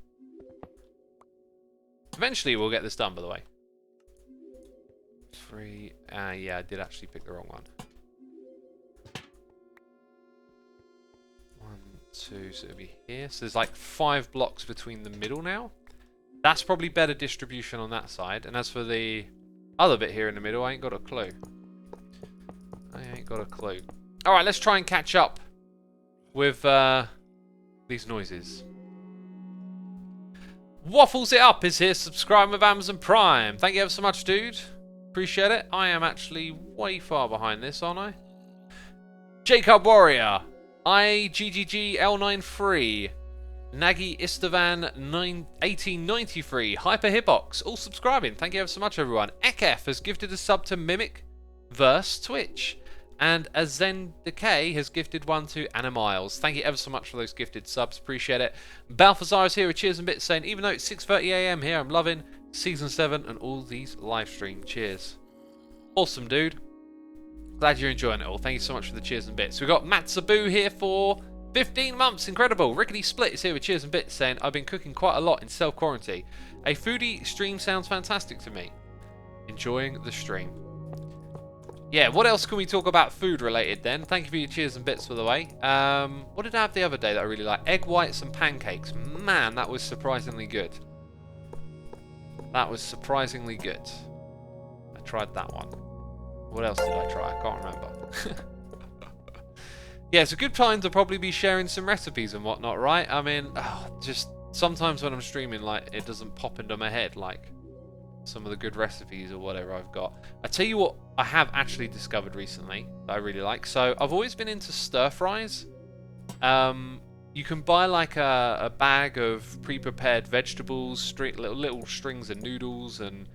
Eventually we'll get this done, by the way. 3. Yeah, I did actually pick the wrong one. 1, 2, so it'll be here. So there's like 5 blocks between the middle now. That's probably better distribution on that side. And as for the other bit here in the middle, I ain't got a clue. I ain't got a clue. Alright, let's try and catch up with these noises. Waffles It Up is here, subscribing with Amazon Prime. Thank you ever so much, dude. Appreciate it. I am actually way far behind this, aren't I? Jacob Warrior. IGGG L93. Nagy Istvan 1893. Hyper Hitbox. All subscribing. Thank you ever so much, everyone. Ekef has gifted a sub to Mimic Verse Twitch. And Azen Decay has gifted one to Animiles. Thank you ever so much for those gifted subs. Appreciate it. Balthazar is here with cheers and bits, saying, even though it's 6:30 AM here, I'm loving Season 7 and all these live stream. Cheers. Awesome, dude. Glad you're enjoying it all. Thank you so much for the cheers and bits. We've got Matt Sabu here for 15 months. Incredible. Rickety Split is here with cheers and bits, saying, I've been cooking quite a lot in self-quarantine. A foodie stream sounds fantastic to me. Enjoying the stream. Yeah, what else can we talk about food related then? Thank you for your cheers and bits, by the way. What did I have the other day that I really liked? Egg whites and pancakes. Man, that was surprisingly good. That was surprisingly good. I tried that one. What else did I try? I can't remember. Yeah, it's a good time to probably be sharing some recipes and whatnot, right? I mean, just sometimes when I'm streaming, like, it doesn't pop into my head, like, some of the good recipes or whatever I've got. I tell you what I have actually discovered recently that I really like. So I've always been into stir fries. You can buy like a bag of pre-prepared vegetables, little strings of noodles and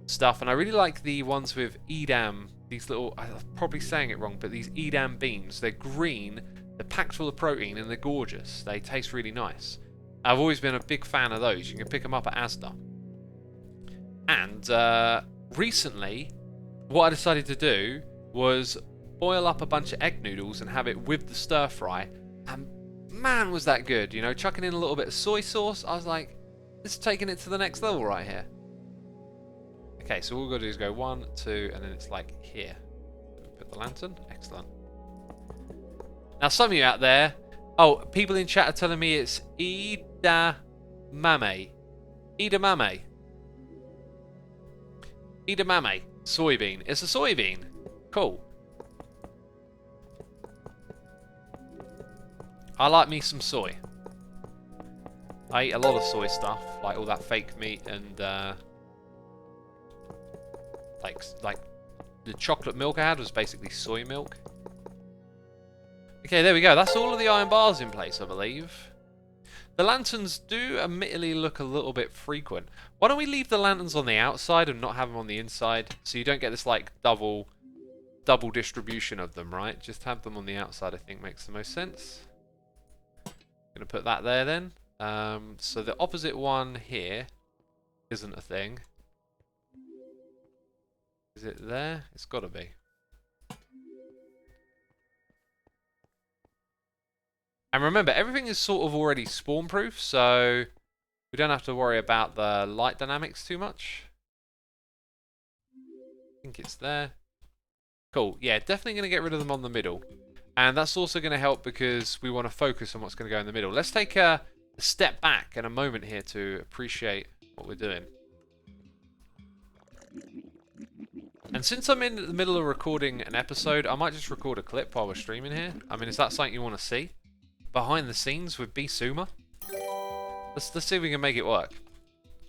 stuff. And I really like the ones with Edam. These little, I'm probably saying it wrong, but these Edam beans. They're green, they're packed full of protein, and they're gorgeous. They taste really nice. I've always been a big fan of those. You can pick them up at Asda. And recently, what I decided to do was boil up a bunch of egg noodles and have it with the stir fry. And man, was that good. You know, chucking in a little bit of soy sauce. I was like, this is taking it to the next level right here. Okay, so all we've got to do is go 1, 2, and then it's like here. Put the lantern. Excellent. Now, some of you out there, people in chat are telling me it's edamame. Edamame. Edamame. Soybean. It's a soybean. Cool. I like me some soy. I eat a lot of soy stuff, like all that fake meat and like the chocolate milk I had was basically soy milk. Okay, there we go. That's all of the iron bars in place, I believe. The lanterns do admittedly look a little bit frequent. Why don't we leave the lanterns on the outside and not have them on the inside? So you don't get this like double distribution of them, right? Just have them on the outside, I think makes the most sense. Gonna put that there then. So the opposite one here isn't a thing. Is it there? It's got to be. And remember, everything is sort of already spawn-proof, so we don't have to worry about the light dynamics too much. I think it's there. Cool. Yeah, definitely going to get rid of them on the middle. And that's also going to help because we want to focus on what's going to go in the middle. Let's take a step back and a moment here to appreciate what we're doing. And since I'm in the middle of recording an episode, I might just record a clip while we're streaming here. I mean, is that something you want to see? Behind the scenes with B Suma? Let's see if we can make it work.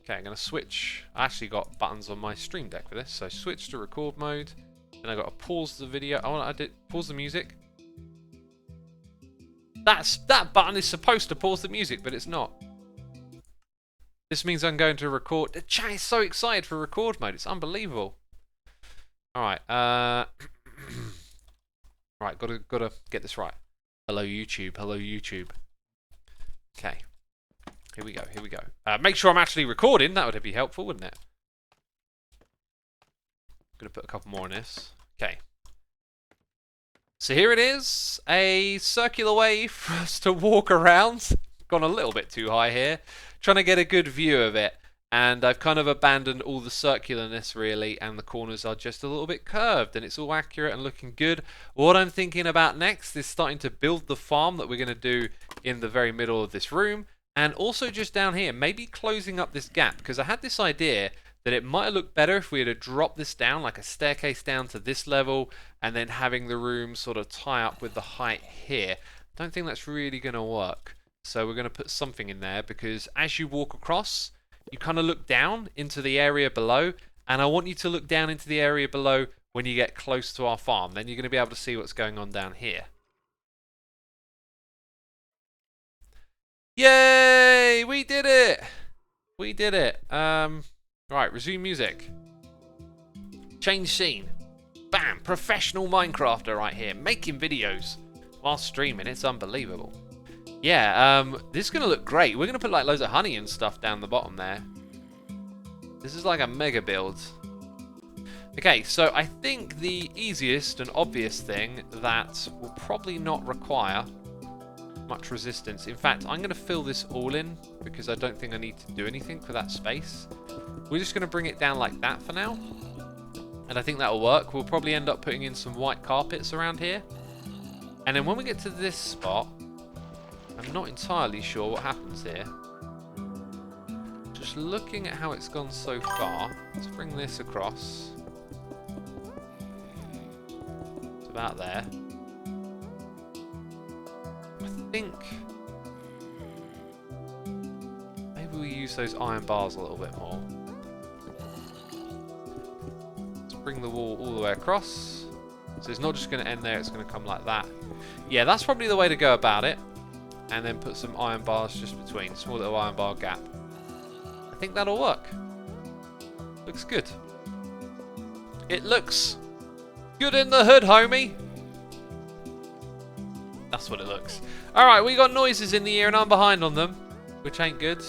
Okay, I'm going to switch. I actually got buttons on my stream deck for this. So switch to record mode. Then I got to pause the video. Oh, I did pause the music. That button is supposed to pause the music, but it's not. This means I'm going to record. The chat is so excited for record mode. It's unbelievable. All right. Right. Gotta get this right. Hello YouTube. Hello YouTube. Okay. Here we go. Here we go. Make sure I'm actually recording. That would be helpful, wouldn't it? Gonna put a couple more in this. Okay. So here it is. A circular way for us to walk around. Gone a little bit too high here. Trying to get a good view of it. And I've kind of abandoned all the circularness really, and the corners are just a little bit curved, and it's all accurate and looking good. What I'm thinking about next is starting to build the farm that we're going to do in the very middle of this room, and also just down here, maybe closing up this gap, because I had this idea that it might have looked better if we had dropped this down, like a staircase down to this level, and then having the room sort of tie up with the height here. Don't think that's really going to work. So we're going to put something in there, because as you walk across, you kind of look down into the area below, and I want you to look down into the area below when you get close to our farm. Then you're going to be able to see what's going on down here. Yay! We did it! We did it. Right, resume music. Change scene. Bam! Professional Minecrafter right here, making videos while streaming. It's unbelievable. Yeah, this is going to look great. We're going to put like loads of honey and stuff down the bottom there. This is like a mega build. Okay, so I think the easiest and obvious thing that will probably not require much resistance. In fact, I'm going to fill this all in because I don't think I need to do anything for that space. We're just going to bring it down like that for now. And I think that'll work. We'll probably end up putting in some white carpets around here. And then when we get to this spot, I'm not entirely sure what happens here. Just looking at how it's gone so far, let's bring this across. It's about there. I think maybe we use those iron bars a little bit more. Let's bring the wall all the way across. So it's not just going to end there, it's going to come like that. Yeah, that's probably the way to go about it. And then put some iron bars just between, small little iron bar gap. I think that'll work. Looks good. It looks good in the hood, homie. That's what it looks. Alright, we got noises in the ear and I'm behind on them, which ain't good.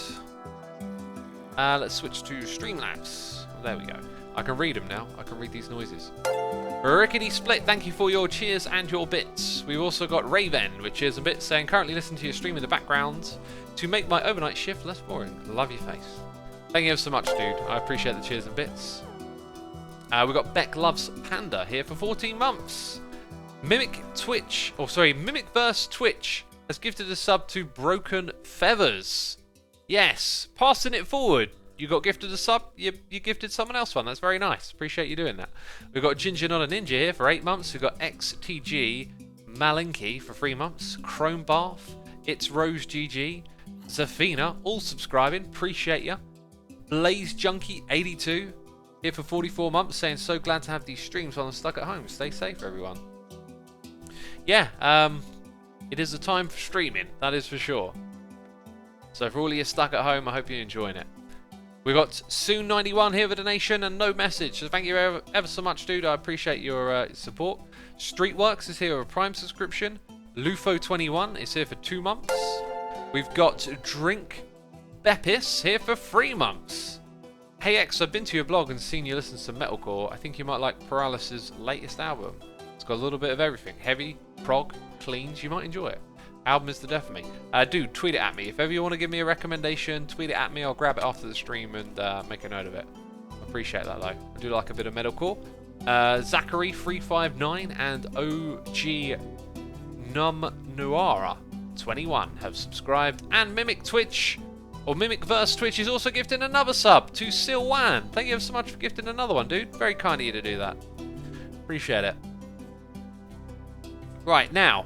Let's switch to Streamlabs. There we go. I can read them now. I can read these noises. Rickety Split, thank you for your cheers and your bits. We've also got Raven with cheers and bits saying, currently listening to your stream in the background to make my overnight shift less boring. Love your face. Thank you so much, dude. I appreciate the cheers and bits. We've got Beck Loves Panda here for 14 months. Mimicverse Twitch has gifted a sub to Broken Feathers. Yes, passing it forward. You got gifted a sub, you gifted someone else one. That's very nice. Appreciate you doing that. We've got Ginger Not a Ninja here for 8 months. We've got XTG Malinky for 3 months. Chrome Bath, It's Rose GG, Zafina, all subscribing. Appreciate ya. Blaze Junkie 82 here for 44 months, saying so glad to have these streams while I'm stuck at home. Stay safe, everyone. Yeah, it is a time for streaming, that is for sure. So for all of you stuck at home, I hope you're enjoying it. We've got Soon91 here with a donation and no message. So thank you ever so much, dude. I appreciate your support. Streetworks is here with a Prime subscription. Lufo21 is here for 2 months. We've got Drink Bepis here for 3 months. Hey X, I've been to your blog and seen you listen to metalcore. I think you might like Paralysis' latest album. It's got a little bit of everything. Heavy, prog, cleans. You might enjoy it. Album is the death of me. Dude, tweet it at me. If ever you want to give me a recommendation, tweet it at me. I'll grab it after the stream and make a note of it. Appreciate that though. I do like a bit of metalcore. Zachary359 and OG Numnuara 21 have subscribed, and Mimic Twitch, or Mimicverse Twitch, is also gifting another sub to Silwan. Thank you so much for gifting another one, dude. Very kind of you to do that. Appreciate it. Right, now,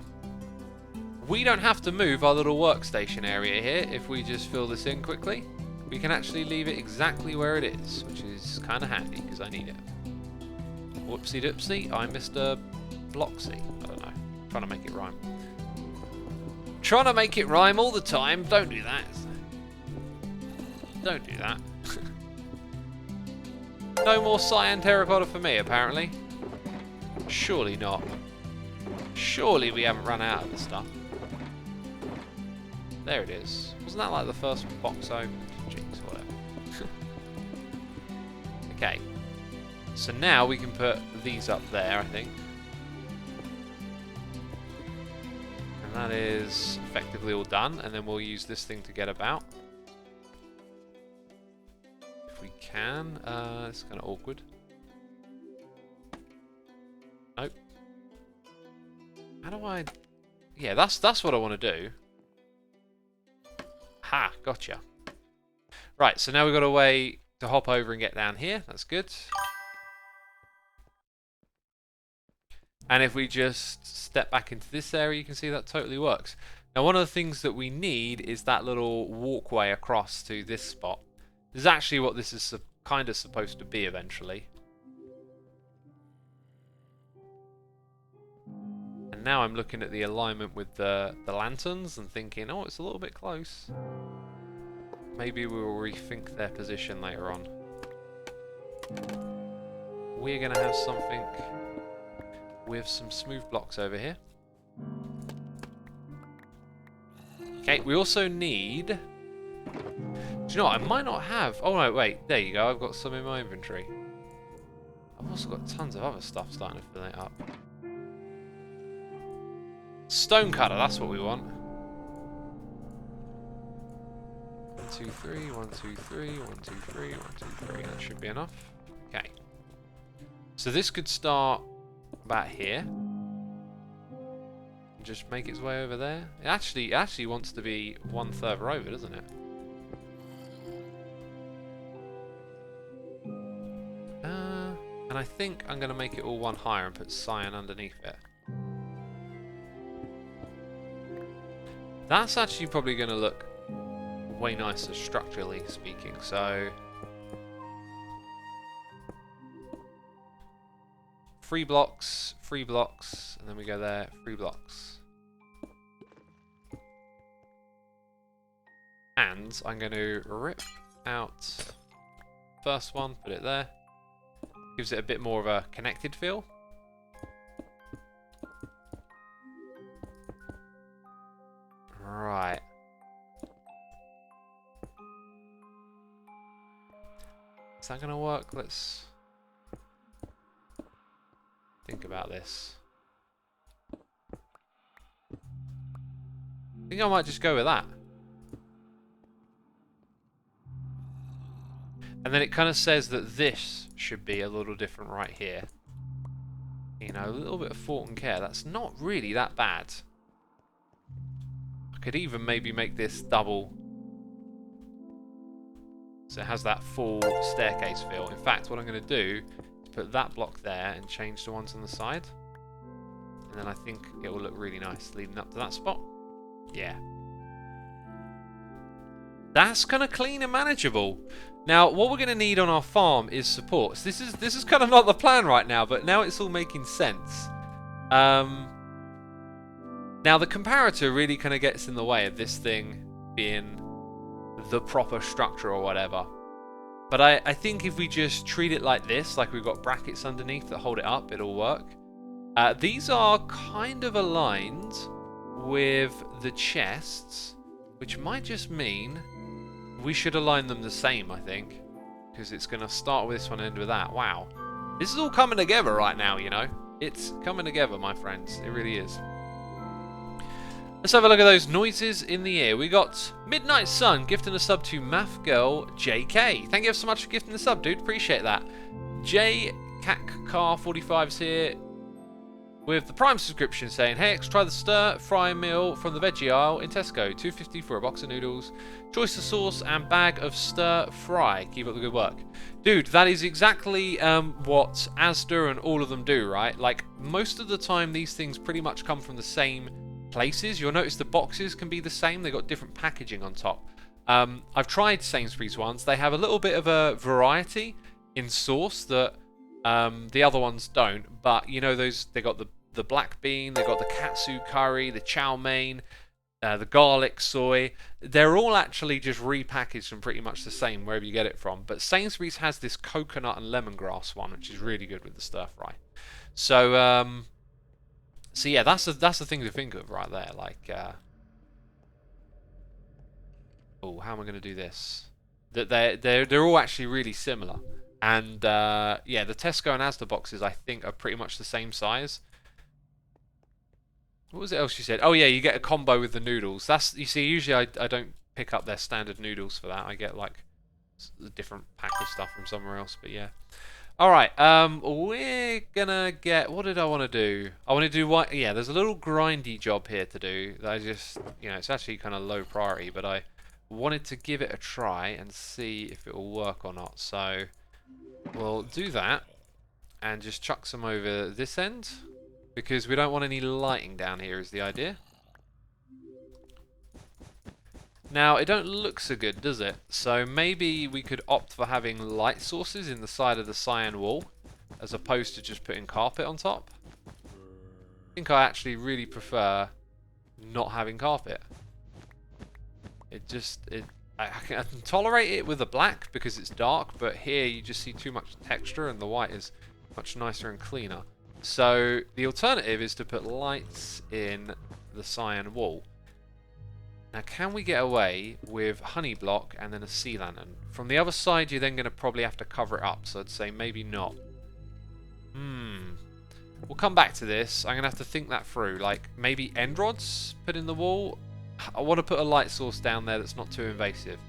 we don't have to move our little workstation area here if we just fill this in quickly. We can actually leave it exactly where it is, which is kind of handy because I need it. Whoopsie doopsie, I missed a blocksy. I don't know. Trying to make it rhyme. Trying to make it rhyme all the time. Don't do that. Don't do that. No more cyan terracotta for me, apparently. Surely not. Surely we haven't run out of this stuff. There it is. Wasn't that like the first box open? Jinx, whatever. Okay. So now we can put these up there, I think. And that is effectively all done. And then we'll use this thing to get about. If we can. It's kind of awkward. Nope. How do I... Yeah, that's what I want to do. Ha, gotcha. Right, so now we've got a way to hop over and get down here. That's good. And if we just step back into this area, you can see that totally works. Now, one of the things that we need is that little walkway across to this spot. This is actually what this is kind of supposed to be eventually. And now I'm looking at the alignment with the lanterns and thinking, oh, it's a little bit close. Maybe we will rethink their position later on. We're going to have something with some smooth blocks over here. Okay, we also need... Do you know what? I might not have... Oh, no, wait. There you go. I've got some in my inventory. I've also got tons of other stuff starting to fill it up. Stone cutter, that's what we want. 1, 2, 3, 1, 2, 3, 1, 2, 3, 1, 2, 3. That should be enough. Okay. So this could start about here. And just make its way over there. It actually wants to be one further over, doesn't it? And I think I'm going to make it all one higher and put cyan underneath it. That's actually probably going to look way nicer structurally speaking, so... 3 blocks, and then we go there, 3 blocks. And I'm going to rip out first one, put it there. Gives it a bit more of a connected feel. Right. Is that going to work? Let's think about this. I think I might just go with that. And then it kind of says that this should be a little different right here. You know, a little bit of thought and care. That's not really that bad. I could even maybe make this double. So it has that full staircase feel. In fact, what I'm going to do is put that block there and change the ones on the side. And then I think it will look really nice leading up to that spot. Yeah. That's kind of clean and manageable. Now, what we're going to need on our farm is supports. This is kind of not the plan right now, but now it's all making sense. Now, the comparator really kind of gets in the way of this thing being the proper structure or whatever. But I think if we just treat it like this, like we've got brackets underneath that hold it up, it'll work. These are kind of aligned with the chests, which might just mean we should align them the same, I think. because it's going to start with this one and end with that. Wow. This is all coming together right now, you know. It's coming together, my friends. It really is. Let's have a look at those noises in the air. We got Midnight Sun gifting a sub to Math Girl JK. Thank you so much for gifting the sub, dude. Appreciate that. J Car 45's here with the Prime subscription saying, hey, try the stir fry meal from the veggie aisle in Tesco. $2.50 for a box of noodles, choice of sauce, and bag of stir fry. Keep up the good work. Dude, that is exactly what Asda and all of them do, right? Like, most of the time, these things pretty much come from the same places. You'll notice the boxes can be the same. They've got different packaging on top. I've tried Sainsbury's ones. They have a little bit of a variety in sauce that the other ones don't. But, you know, they got the black bean, they got the katsu curry, the chow mein, the garlic soy. They're all actually just repackaged and pretty much the same wherever you get it from. But Sainsbury's has this coconut and lemongrass one, which is really good with the stir fry. So, so yeah, that's the thing to think of right there. Like, oh, how am I going to do this? That they're all actually really similar. And yeah, the Tesco and Asda boxes I think are pretty much the same size. What was it else you said? Oh yeah, you get a combo with the noodles. That's, you see, usually I don't pick up their standard noodles for that. I get like a different pack of stuff from somewhere else. But yeah. All right. We're gonna get. What did I want to do? I want to do what? Yeah, there's a little grindy job here to do. That I just, you know, it's actually kind of low priority, but I wanted to give it a try and see if it will work or not. So we'll do that and just chuck some over this end. Because we don't want any lighting down here is the idea. Now, it don't look so good, does it? So maybe we could opt for having light sources in the side of the cyan wall, as opposed to just putting carpet on top. I think I actually really prefer not having carpet. I can tolerate it with the black because it's dark, but here you just see too much texture and the white is much nicer and cleaner. So the alternative is to put lights in the cyan wall. Now, can we get away with honey block and then a sea lantern? From the other side, you're then going to probably have to cover it up. So I'd say maybe not. We'll come back to this. I'm going to have to think that through. Like maybe end rods put in the wall. I want to put a light source down there that's not too invasive.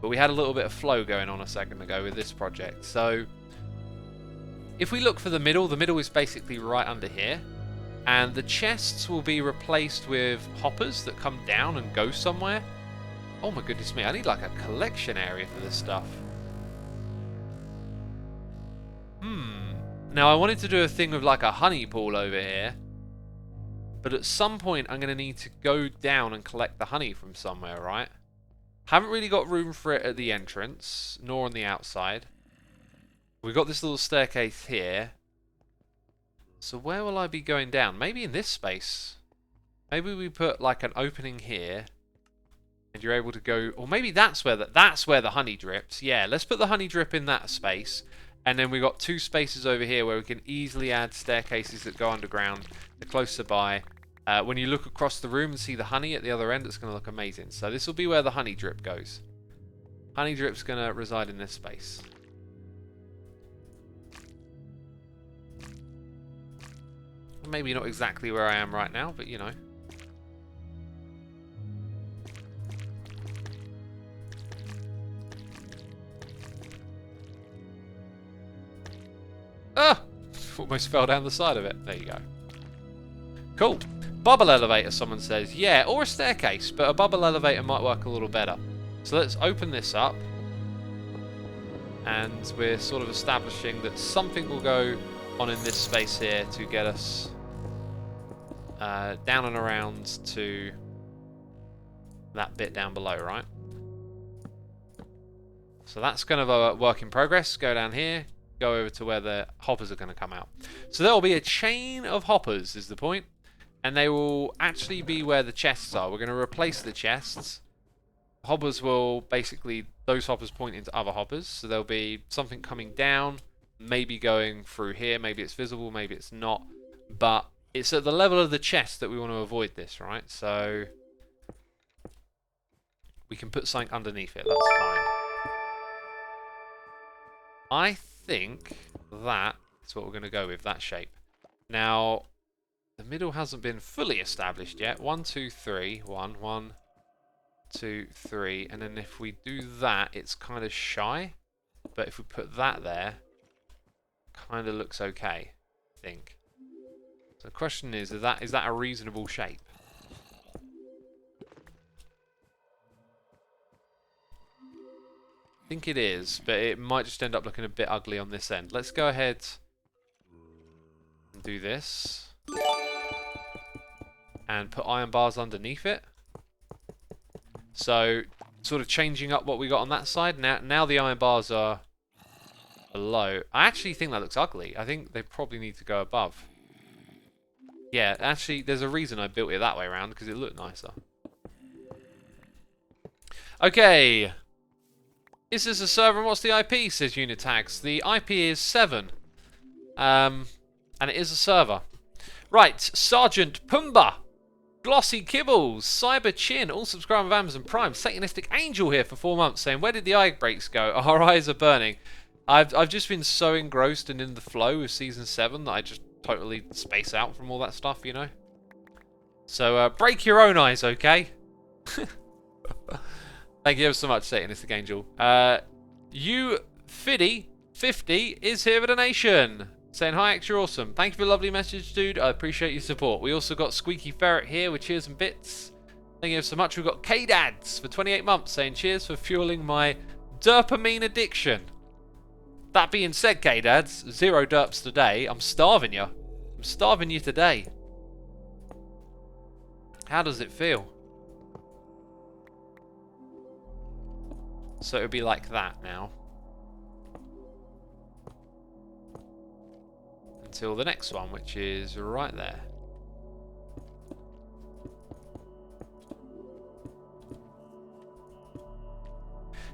But we had a little bit of flow going on a second ago with this project. So if we look for the middle is basically right under here. And the chests will be replaced with hoppers that come down and go somewhere. Oh my goodness me, I need like a collection area for this stuff. Now I wanted to do a thing with like a honey pool over here. But at some point I'm going to need to go down and collect the honey from somewhere, right? Haven't really got room for it at the entrance, nor on the outside. We've got this little staircase here. So where will I be going down? Maybe in this space. Maybe we put like an opening here. And you're able to go... Or maybe that's where the honey drips. Yeah, let's put the honey drip in that space. And then we've got two spaces over here where we can easily add staircases that go underground. They're closer by. When you look across the room and see the honey at the other end, it's going to look amazing. So this will be where the honey drip goes. Honey drip's going to reside in this space. Maybe not exactly where I am right now, but you know. Ah! Almost fell down the side of it. There you go. Cool. Bubble elevator, someone says. Yeah, or a staircase, but a bubble elevator might work a little better. So let's open this up. And we're sort of establishing that something will go on in this space here to get us down and around to that bit down below, right? So that's kind of a work in progress. Go down here, go over to where the hoppers are going to come out. So there will be a chain of hoppers is the point, and they will actually be where the chests are. We're going to replace the chests. Hoppers will basically, those hoppers point into other hoppers, so there'll be something coming down, maybe going through here, maybe it's visible, maybe it's not, but it's at the level of the chest that we want to avoid this, right? So we can put something underneath it, that's fine. I think that's what we're going to go with, that shape. Now, the middle hasn't been fully established yet. 1, 2, 3. 1, 1, 2, 3. And then if we do that, it's kind of shy. But if we put that there, kind of looks okay, I think. So the question is that a reasonable shape? I think it is, but it might just end up looking a bit ugly on this end. Let's go ahead and do this. And put iron bars underneath it. So, sort of changing up what we got on that side. Now the iron bars are below. I actually think that looks ugly. I think they probably need to go above. Yeah, actually, there's a reason I built it that way around, because it looked nicer. Okay. Is this a server and what's the IP, says Unitags. The IP is 7. And it is a server. Right, Sergeant Pumbaa, Glossy Kibbles, Cyber Chin, all subscribed with Amazon Prime, Satanistic Angel here for 4 months saying, where did the eye breaks go? Our eyes are burning. I've just been so engrossed and in the flow with Season 7 that I just totally space out from all that stuff, you know? So, break your own eyes, okay? Thank you ever so much, Satanistic Angel. You Fiddy 50 is here with a donation. Saying, hi, X, you're awesome. Thank you for the lovely message, dude. I appreciate your support. We also got Squeaky Ferret here with cheers and bits. Thank you ever so much. We've got K-Dads for 28 months saying, cheers for fueling my dopamine addiction. That being said, K-Dads, 0 derps today. I'm starving you. I'm starving you today. How does it feel? So it would be like that now. Until the next one, which is right there.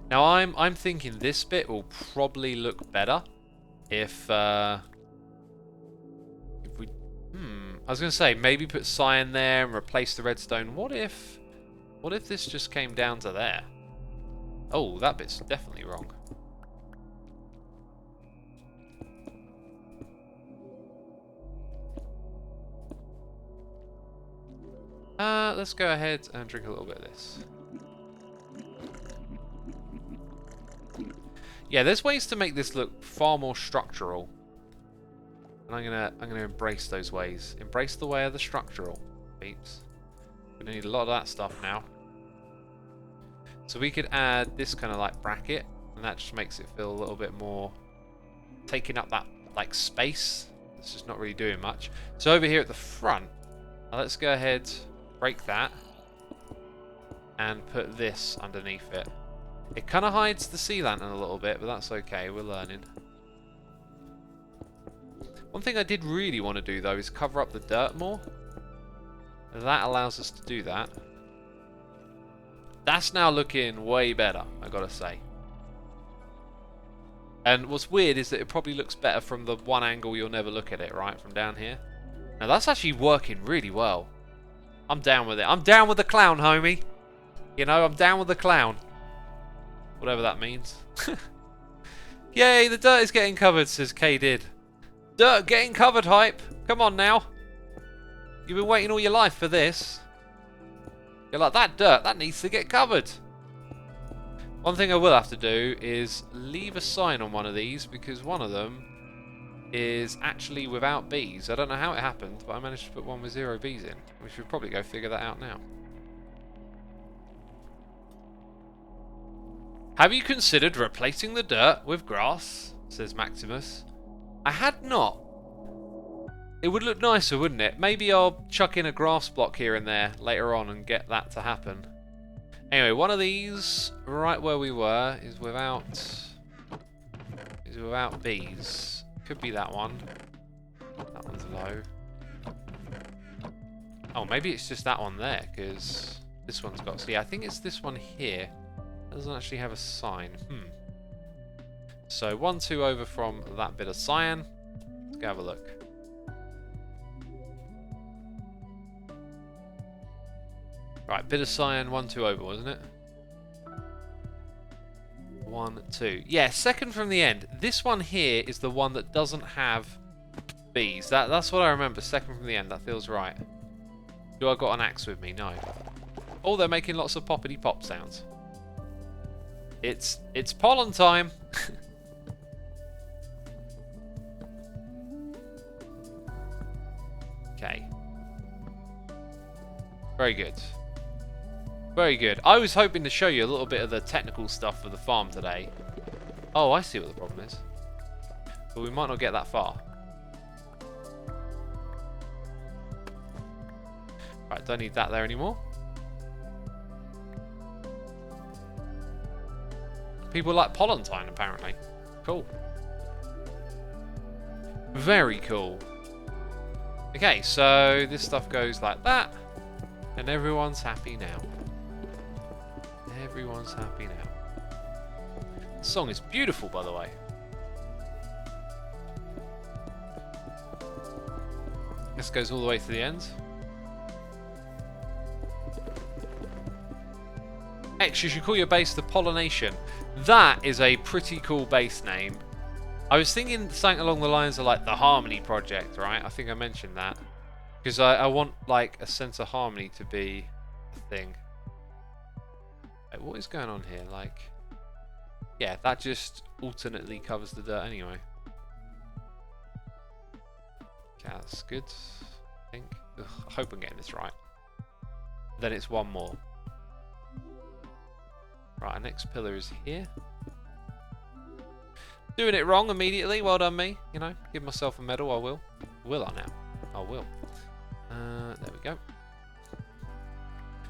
Now I'm thinking this bit will probably look better if we I was gonna say maybe put cyan there and replace the redstone. What if this just came down to there? Oh, that bit's definitely wrong. Let's go ahead and drink a little bit of this. Yeah, there's ways to make this look far more structural. And I'm gonna embrace those ways. Embrace the way of the structural, peeps. We're gonna need a lot of that stuff now. So we could add this kind of like bracket, and that just makes it feel a little bit more taking up that like space. It's just not really doing much. So over here at the front, let's go ahead, break that, and put this underneath it. It kind of hides the sea lantern a little bit, but that's okay, we're learning. One thing I did really want to do though is cover up the dirt more. That allows us to do that. That's now looking way better, I gotta say. And what's weird is that it probably looks better from the one angle you'll never look at it, right? From down here. Now that's actually working really well. I'm down with it. I'm down with the clown, homie. You know, I'm down with the clown. Whatever that means. Yay, the dirt is getting covered, says K did. Dirt getting covered hype. Come on now. You've been waiting all your life for this. You're like, that dirt, that needs to get covered. One thing I will have to do is leave a sign on one of these because one of them is actually without bees. I don't know how it happened, but I managed to put one with 0 bees in. We should probably go figure that out now. Have you considered replacing the dirt with grass? Says Maximus. I had not. It would look nicer, wouldn't it? Maybe I'll chuck in a grass block here and there later on and get that to happen. Anyway, one of these, right where we were, is without bees. Could be that one. That one's low. Oh, maybe it's just that one there, because this one's got... So yeah, I think it's this one here. It doesn't actually have a sign. So 1, 2 over from that bit of cyan. Let's go have a look. Right, bit of cyan, 1, 2 over, wasn't it? 1, 2. Yeah, second from the end. This one here is the one that doesn't have bees. That's what I remember. Second from the end. That feels right. Do I got an axe with me? No. Oh, they're making lots of poppity pop sounds. It's pollen time. Okay. Very good. Very good. I was hoping to show you a little bit of the technical stuff for the farm today. Oh, I see what the problem is. But we might not get that far. Right, don't need that there anymore. People like pollen time, apparently. Cool. Very cool. Okay, so this stuff goes like that. And everyone's happy now. Everyone's happy now. The song is beautiful, by the way. This goes all the way to the end. X, you should call your base the Pollination. That is a pretty cool base name. I was thinking something along the lines of like the Harmony Project, right? I think I mentioned that. Because I want like a sense of harmony to be a thing. Wait, what is going on here? Like, yeah, that just alternately covers the dirt anyway. Okay, that's good. I think. Ugh, I hope I'm getting this right. Then it's one more. Right, our next pillar is here. Doing it wrong immediately. Well done, me. You know, give myself a medal. I will. Will I now? I will. There we go.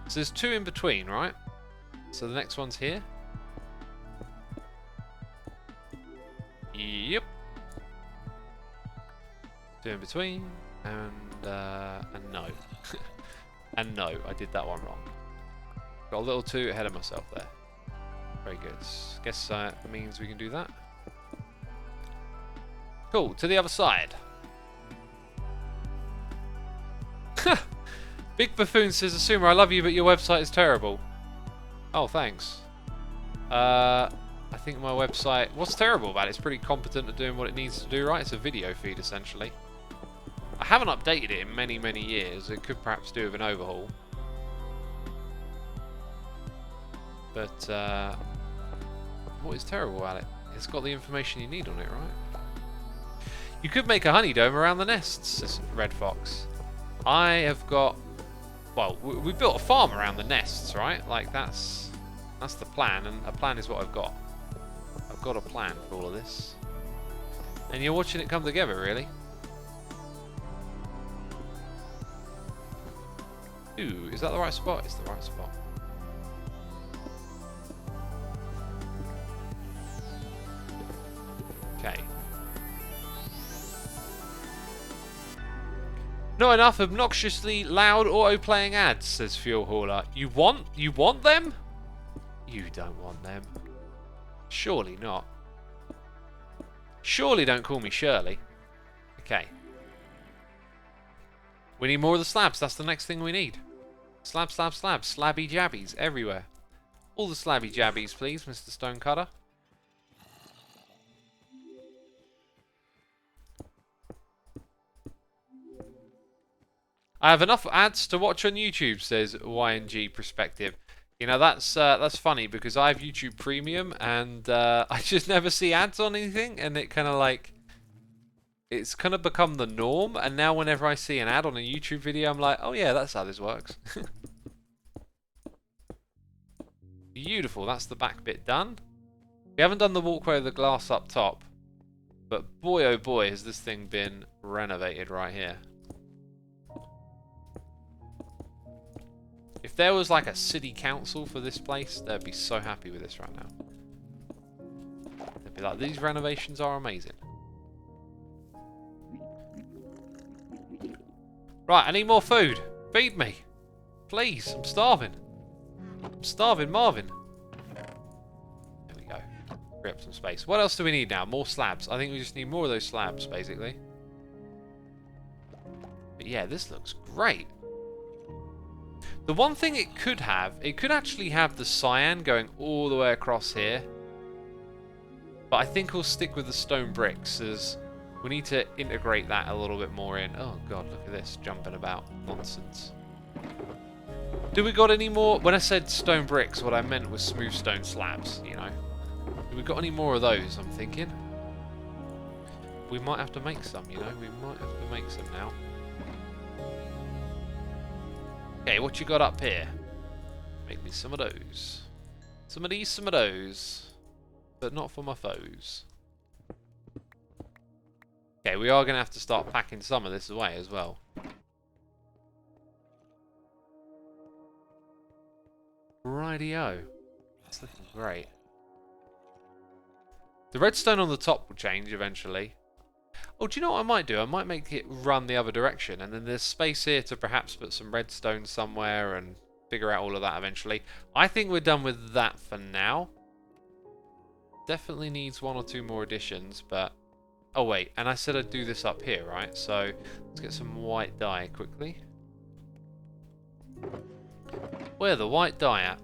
So there's two in between, right? So the next one's here. Yep. Two in between, and no. And no, I did that one wrong. Got a little two ahead of myself there. Very good. Guess that means we can do that. Cool, to the other side. Big Buffoon says, Assumer, I love you, but your website is terrible. Oh, thanks. I think my website... What's terrible about it? It's pretty competent at doing what it needs to do, right? It's a video feed, essentially. I haven't updated it in many, many years. It could perhaps do with an overhaul. But, what is terrible about it? It's got the information you need on it, right? You could make a honey dome around the nests, says Red Fox. I have got... Well, we built a farm around the nests, right? Like, that's the plan, and a plan is what I've got. I've got a plan for all of this. And you're watching it come together, really. Ooh, is that the right spot? It's the right spot. Okay. Not enough obnoxiously loud auto-playing ads, says Fuel Hauler. You want them? You don't want them. Surely not. Surely don't call me Shirley. Okay. We need more of the slabs. That's the next thing we need. Slab, slab, slab. Slabby jabbies everywhere. All the slabby jabbies, please, Mr. Stonecutter. I have enough ads to watch on YouTube, says YNG Perspective. You know, that's funny because I have YouTube Premium and I just never see ads on anything, and it kind of like... It's kind of become the norm, and now whenever I see an ad on a YouTube video, I'm like, oh yeah, that's how this works. Beautiful, that's the back bit done. We haven't done the walkway with the glass up top, but boy oh boy has this thing been renovated right here. If there was like a city council for this place, they'd be so happy with this right now. They'd be like, these renovations are amazing. Right, I need more food. Feed me. Please, I'm starving. I'm starving Marvin. There we go. Free up some space. What else do we need now? More slabs. I think we just need more of those slabs, basically. But yeah, this looks great. The one thing it could have, it could actually have the cyan going all the way across here. But I think we'll stick with the stone bricks as we need to integrate that a little bit more in. Oh god, look at this jumping about nonsense. Do we got any more? When I said stone bricks, what I meant was smooth stone slabs, you know. Do we got any more of those, I'm thinking? We might have to make some, you know. We might have to make some now. Okay, what you got up here? Make me some of those. Some of these, some of those. But not for my foes. Okay, we are going to have to start packing some of this away as well. Rightio. That's looking great. The redstone on the top will change eventually. Oh, do you know what I might do? I might make it run the other direction, and then there's space here to perhaps put some redstone somewhere and figure out all of that eventually. I think we're done with that for now. Definitely needs one or two more additions, but... Oh wait, and I said I'd do this up here, right? So, let's get some white dye quickly. Where the white dye at?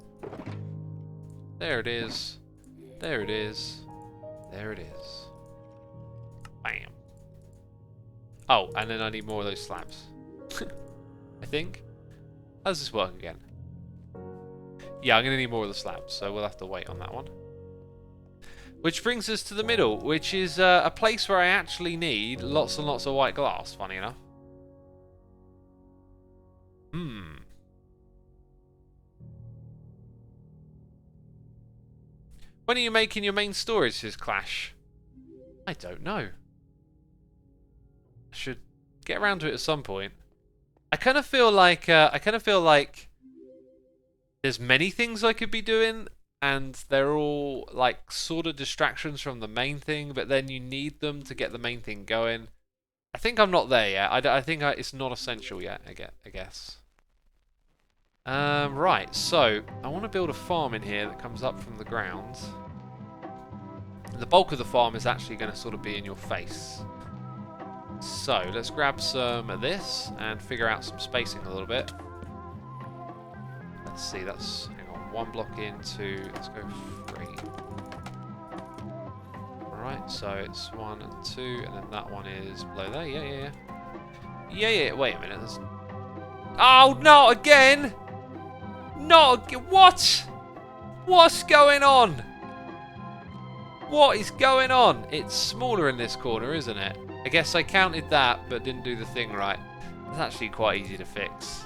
There it is. There it is. There it is. Bam. Oh, and then I need more of those slabs. I think. How does this work again? Yeah, I'm going to need more of the slabs, so we'll have to wait on that one. Which brings us to the middle, which is a place where I actually need lots and lots of white glass, funny enough. When are you making your main storage, says Clash? I don't know. I should get around to it at some point. I kind of feel like there's many things I could be doing, and they're all like sort of distractions from the main thing, but then you need them to get the main thing going. I think I'm not there yet. I think it's not essential yet, I guess. Right, so I want to build a farm in here that comes up from the ground. The bulk of the farm is actually going to sort of be in your face. So let's grab some of this and figure out some spacing a little bit. Let's see, that's, hang on, 1 block in, 2, let's go 3. Alright, so it's 1 and 2, and then that one is below there. Yeah, wait a minute. There's... Oh, not again! What? What's going on? What is going on? It's smaller in this corner, isn't it? I guess I counted that, but didn't do the thing right. It's actually quite easy to fix.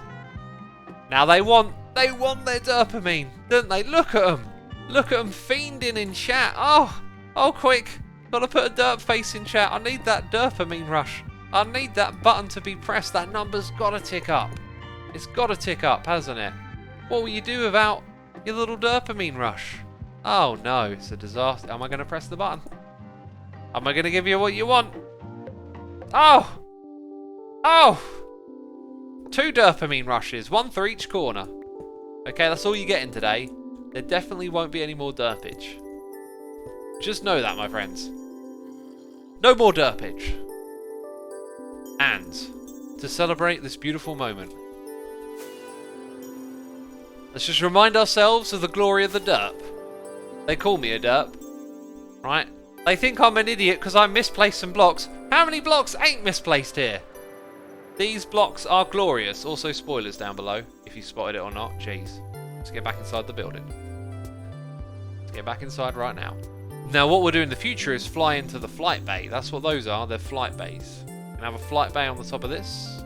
Now they want their dopamine, don't they? Look at them. Look at them fiending in chat. Oh, quick. Gotta put a derp face in chat. I need that dopamine rush. I need that button to be pressed. That number's gotta tick up. It's gotta tick up, hasn't it? What will you do without your little dopamine rush? Oh no, it's a disaster. Am I going to press the button? Am I going to give you what you want? Oh! 2 dopamine rushes, 1 for each corner. Okay, that's all you're getting today. There definitely won't be any more derpage. Just know that, my friends. No more derpage. And, to celebrate this beautiful moment, let's just remind ourselves of the glory of the derp. They call me a derp, right? They think I'm an idiot because I misplaced some blocks. How many blocks ain't misplaced here? These blocks are glorious. Also, spoilers down below, if you spotted it or not. Jeez. Let's get back inside the building. Let's get back inside right now. Now, what we'll do in the future is fly into the flight bay. That's what those are. They're flight bays. We're gonna have a flight bay on the top of this.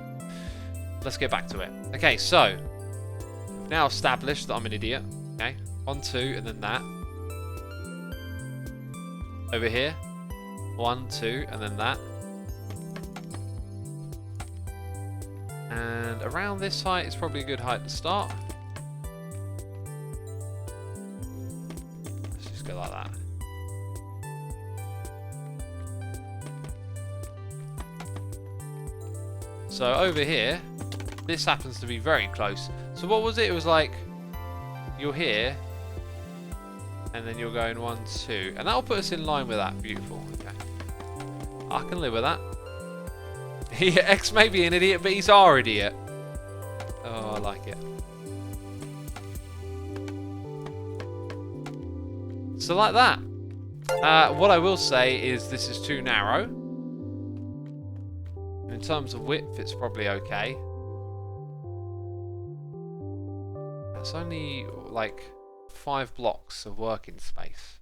Let's get back to it. Okay, so we've now established that I'm an idiot. Okay, 1, 2, and then that. Over here, 1, 2, and then that. And around this height is probably a good height to start. Let's just go like that. So over here, this happens to be very close. So what was it? It was like, you're here, and then you're going 1, 2, and that'll put us in line with that. Beautiful. Okay, I can live with that. Yeah, X may be an idiot, but he's our idiot. Oh, I like it. So like that. What I will say is this is too narrow. In terms of width, it's probably okay. That's only like 5 blocks of working space.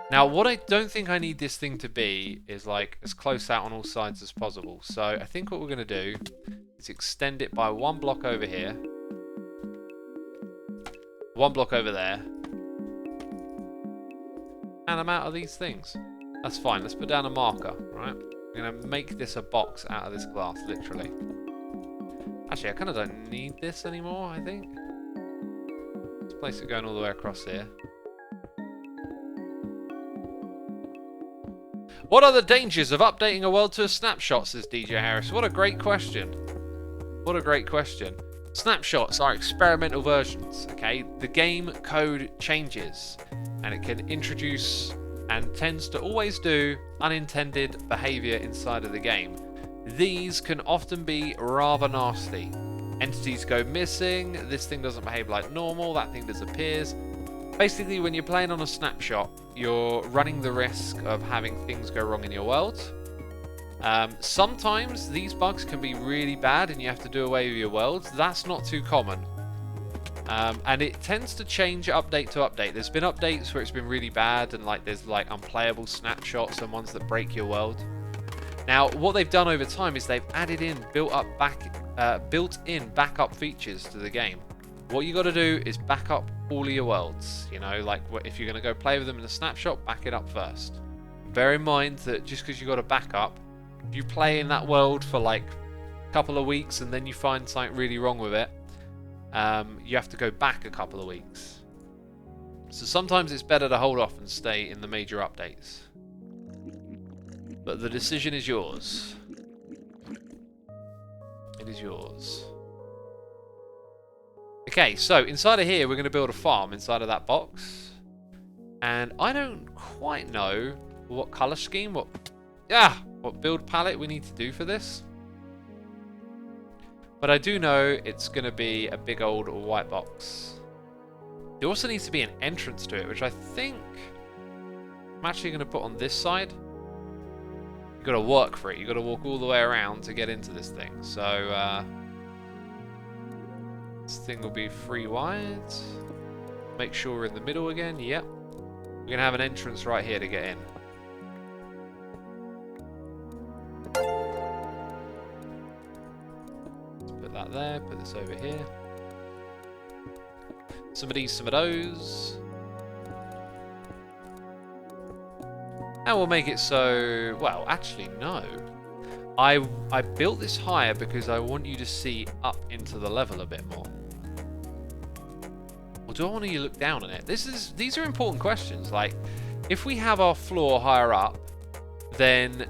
Now, what I don't think I need this thing to be is like as close out on all sides as possible. So I think what we're going to do is extend it by 1 block over here, 1 block over there, and I'm out of these things. That's fine. Let's put down a marker, right? I'm going to make this a box out of this glass, literally. Actually, I kind of don't need this anymore, I think. Let's place it going all the way across here. What are the dangers of updating a world to a snapshot, says DJ Harris. What a great question. What a great question. Snapshots are experimental versions, okay? The game code changes, and it can introduce and tends to always do unintended behavior inside of the game. These can often be rather nasty. Entities go missing, this thing doesn't behave like normal, that thing disappears. Basically, when you're playing on a snapshot, you're running the risk of having things go wrong in your world. Sometimes these bugs can be really bad and you have to do away with your worlds. That's not too common. And it tends to change update to update. There's been updates where it's been really bad and like there's like unplayable snapshots and ones that break your world. Now, what they've done over time is they've added in built-in backup features to the game. What you got to do is back up all of your worlds. You know, like if you're going to go play with them in a snapshot, back it up first. Bear in mind that just because you got a backup, if you play in that world for like a couple of weeks and then you find something really wrong with it, you have to go back a couple of weeks. So sometimes it's better to hold off and stay in the major updates. But the decision is yours. It is yours. Okay, so inside of here we're going to build a farm inside of that box. And I don't quite know what colour scheme, what build palette we need to do for this. But I do know it's going to be a big old white box. There also needs to be an entrance to it, which I think I'm actually going to put on this side. You've got to work for it. You've got to walk all the way around to get into this thing. So, this thing will be 3 wide. Make sure we're in the middle again. Yep. We're going to have an entrance right here to get in. Let's put that there. Put this over here. Some of these, some of those. And we'll make it so... Well, actually, no. I built this higher because I want you to see up into the level a bit more. Or do I want you to look down on it? These are important questions. Like, if we have our floor higher up, then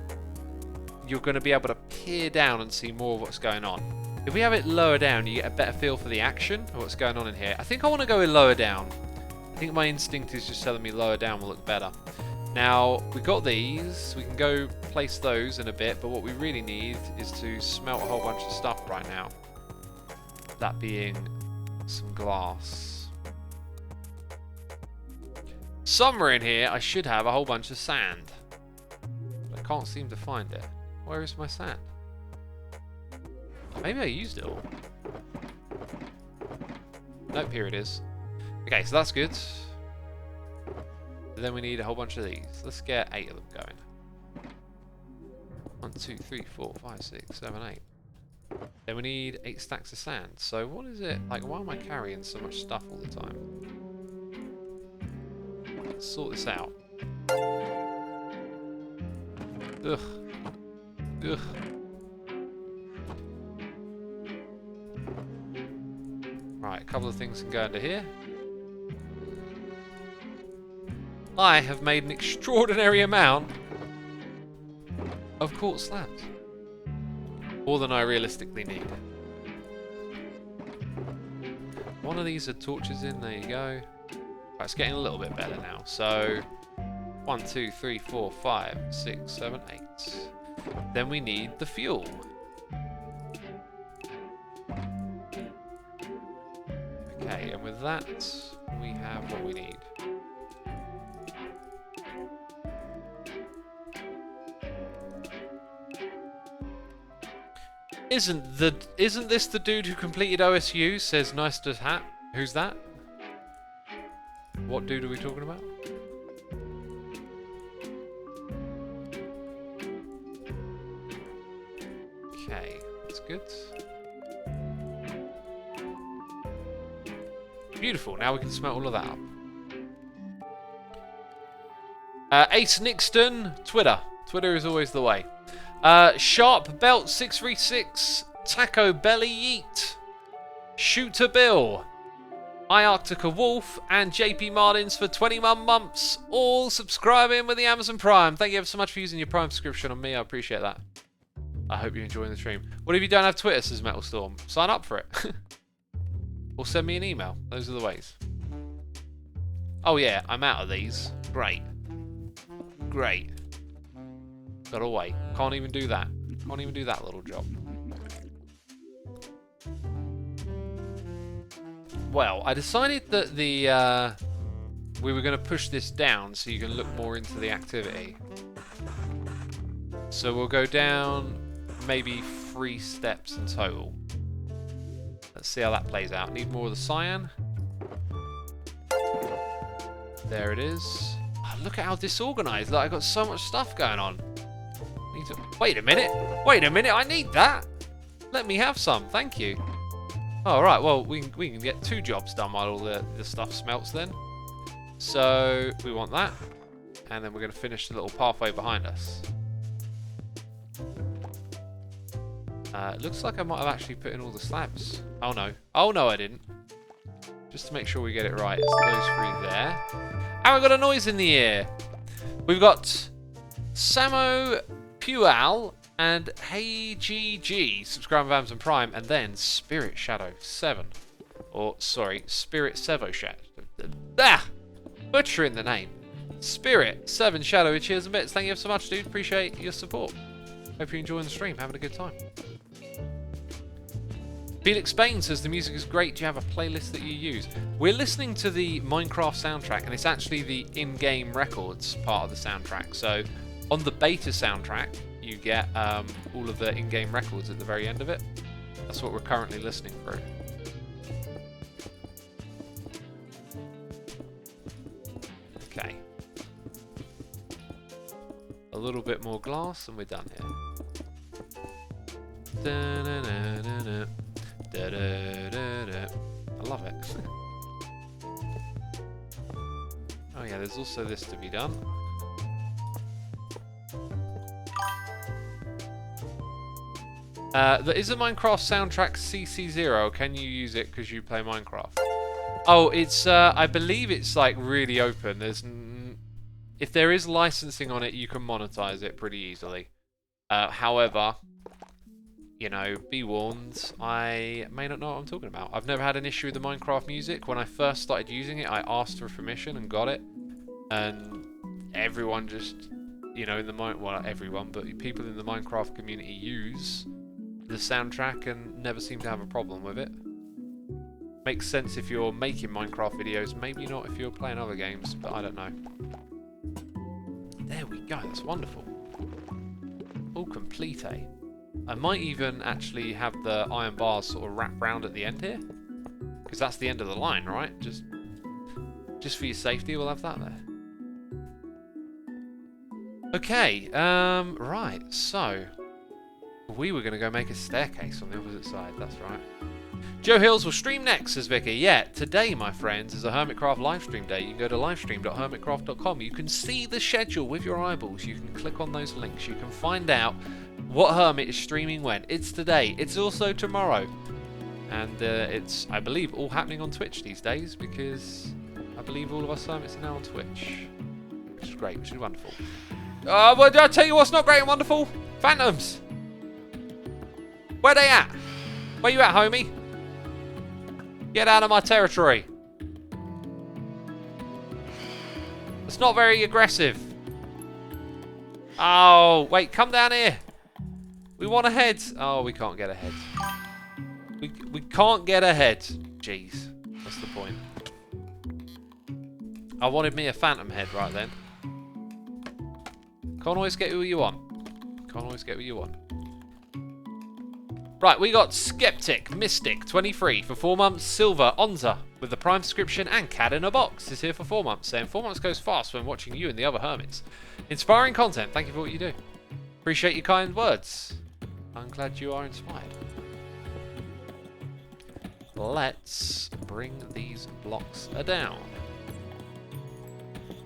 you're going to be able to peer down and see more of what's going on. If we have it lower down, you get a better feel for the action of what's going on in here. I think I want to go with lower down. I think my instinct is just telling me lower down will look better. Now, we've got these. We can go place those in a bit, but what we really need is to smelt a whole bunch of stuff right now. That being some glass. Somewhere in here, I should have a whole bunch of sand. But I can't seem to find it. Where is my sand? Maybe I used it all. Nope, here it is. Okay, so that's good. Then we need a whole bunch of these. Let's get 8 of them going. 1, 2, 3, 4, 5, 6, 7, 8. Then we need 8 stacks of sand. So what is it? Like, why am I carrying so much stuff all the time? Let's sort this out. Ugh. Ugh. Right, a couple of things can go into here. I have made an extraordinary amount of quartz slabs. More than I realistically need. One of these are torches in, there you go. Right, it's getting a little bit better now. So, 1, 2, 3, 4, 5, 6, 7, 8. Then we need the fuel. Okay, and with that, we have what we need. Isn't this the dude who completed OSU? Says nice to hat. Who's that? What dude are we talking about? Okay, that's good. Beautiful. Now we can smelt all of that up. Ace Nixton, Twitter. Twitter is always the way. Sharp Belt 636, Taco Belly Yeet, Shooter Bill, Iarctica Wolf, and JP Martins for 21 months, all subscribing with the Amazon Prime. Thank you ever so much for using your Prime subscription on me. I appreciate that. I hope you're enjoying the stream. What if you don't have Twitter, says Metal Storm? Sign up for it. Or send me an email. Those are the ways. Oh yeah, I'm out of these. Great. Great. Got away. Can't even do that. Can't even do that little job. Well, I decided that we were going to push this down so you can look more into the activity. So we'll go down maybe 3 steps in total. Let's see how that plays out. Need more of the cyan. There it is. Oh, look at how disorganized. Like, I've got so much stuff going on. Wait a minute. Wait a minute. I need that. Let me have some. Thank you. All right. Well, we can get 2 jobs done while all the stuff smelts then. So we want that. And then we're going to finish the little pathway behind us. It looks like I might have actually put in all the slabs. Oh no. Oh no, I didn't. Just to make sure we get it right, it's those 3 there. And we've got a noise in the ear. We've got Samo Pual and Hey GG subscribe with Amazon Prime, and then Spirit Shadow 7. Or sorry, Spirit Sevo Shadow. Ah! Butchering the name. Spirit 7 Shadow, cheers and bits. Thank you so much, dude. Appreciate your support. Hope you're enjoying the stream, having a good time. Felix Bain says the music is great. Do you have a playlist that you use? We're listening to the Minecraft soundtrack, and it's actually the in-game records part of the soundtrack. So on the beta soundtrack, you get all of the in-game records at the very end of it. That's what we're currently listening through. Okay. A little bit more glass and we're done here. Da-da-da-da-da. Da-da-da-da. I love it. Oh yeah, there's also this to be done. There is a Minecraft soundtrack CC0. Can you use it because you play Minecraft? Oh, it's I believe it's like really open. There's if there is licensing on it, you can monetize it pretty easily. However, you know, be warned, I may not know what I'm talking about. I've never had an issue with the Minecraft music. When I first started using it, I asked for permission and got it. And everyone just, you know, in the well, not everyone, but people in the Minecraft community use the soundtrack and never seem to have a problem with it. Makes sense if you're making Minecraft videos, maybe not if you're playing other games, but I don't know. There we go, that's wonderful. All complete, eh? I might even actually have the iron bars sort of wrap round at the end here. Because that's the end of the line, right? Just for your safety, we'll have that there. Okay, right, so we were going to go make a staircase on the opposite side, that's right. Joe Hills will stream next, says Vicky. Yeah, today, my friends, is a Hermitcraft livestream day. You can go to livestream.hermitcraft.com. You can see the schedule with your eyeballs. You can click on those links. You can find out what Hermit is streaming when. It's today. It's also tomorrow. And it's, I believe, all happening on Twitch these days because I believe all of us Hermits are now on Twitch. Which is great, which is wonderful. Well, I'll tell you what's not great and wonderful. Phantoms. Where they at? Where you at, homie? Get out of my territory. It's not very aggressive. Oh, wait, come down here. We want ahead. Oh, we can't get ahead. We can't get ahead. Jeez, that's the point. I wanted me a phantom head right then. Can't always get what you want. Can't always get what you want. Right, we got Skeptic, Mystic, 23 for 4 months. Silver, Onza with the Prime subscription, and Cat in a Box is here for 4 months, saying 4 months goes fast when watching you and the other hermits. Inspiring content, thank you for what you do. Appreciate your kind words. I'm glad you are inspired. Let's bring these blocks down.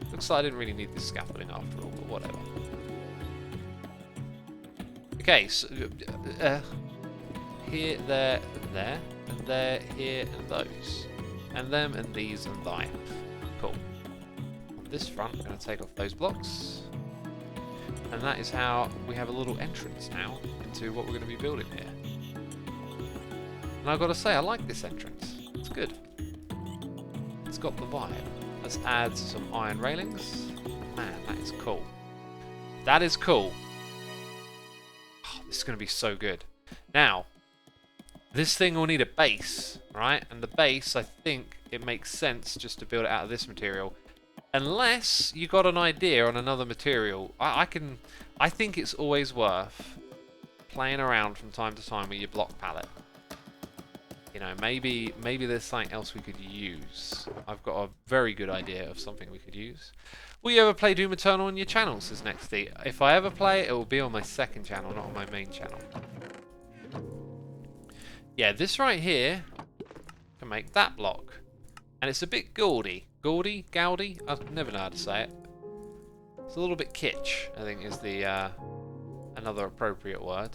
Looks like I didn't really need this scaffolding after all, but whatever. Okay, so here, there, and there, here, and those. And them, and these, and thy. Cool. On this front, I'm going to take off those blocks. And that is how we have a little entrance now into what we're going to be building here. And I've got to say, I like this entrance. It's good. It's got the vibe. Let's add some iron railings. Man, that is cool. That is cool. Oh, this is going to be so good. Now, this thing will need a base, right? And the base, I think it makes sense just to build it out of this material. Unless you got an idea on another material. I think it's always worth playing around from time to time with your block palette. You know, maybe there's something else we could use. I've got a very good idea of something we could use. Will you ever play Doom Eternal on your channel, says Nexty. If I ever play it, it will be on my second channel, not on my main channel. Yeah, this right here can make that block. And it's a bit gaudy. Gaudy? I've never know how to say it. It's a little bit kitsch, I think is the another appropriate word.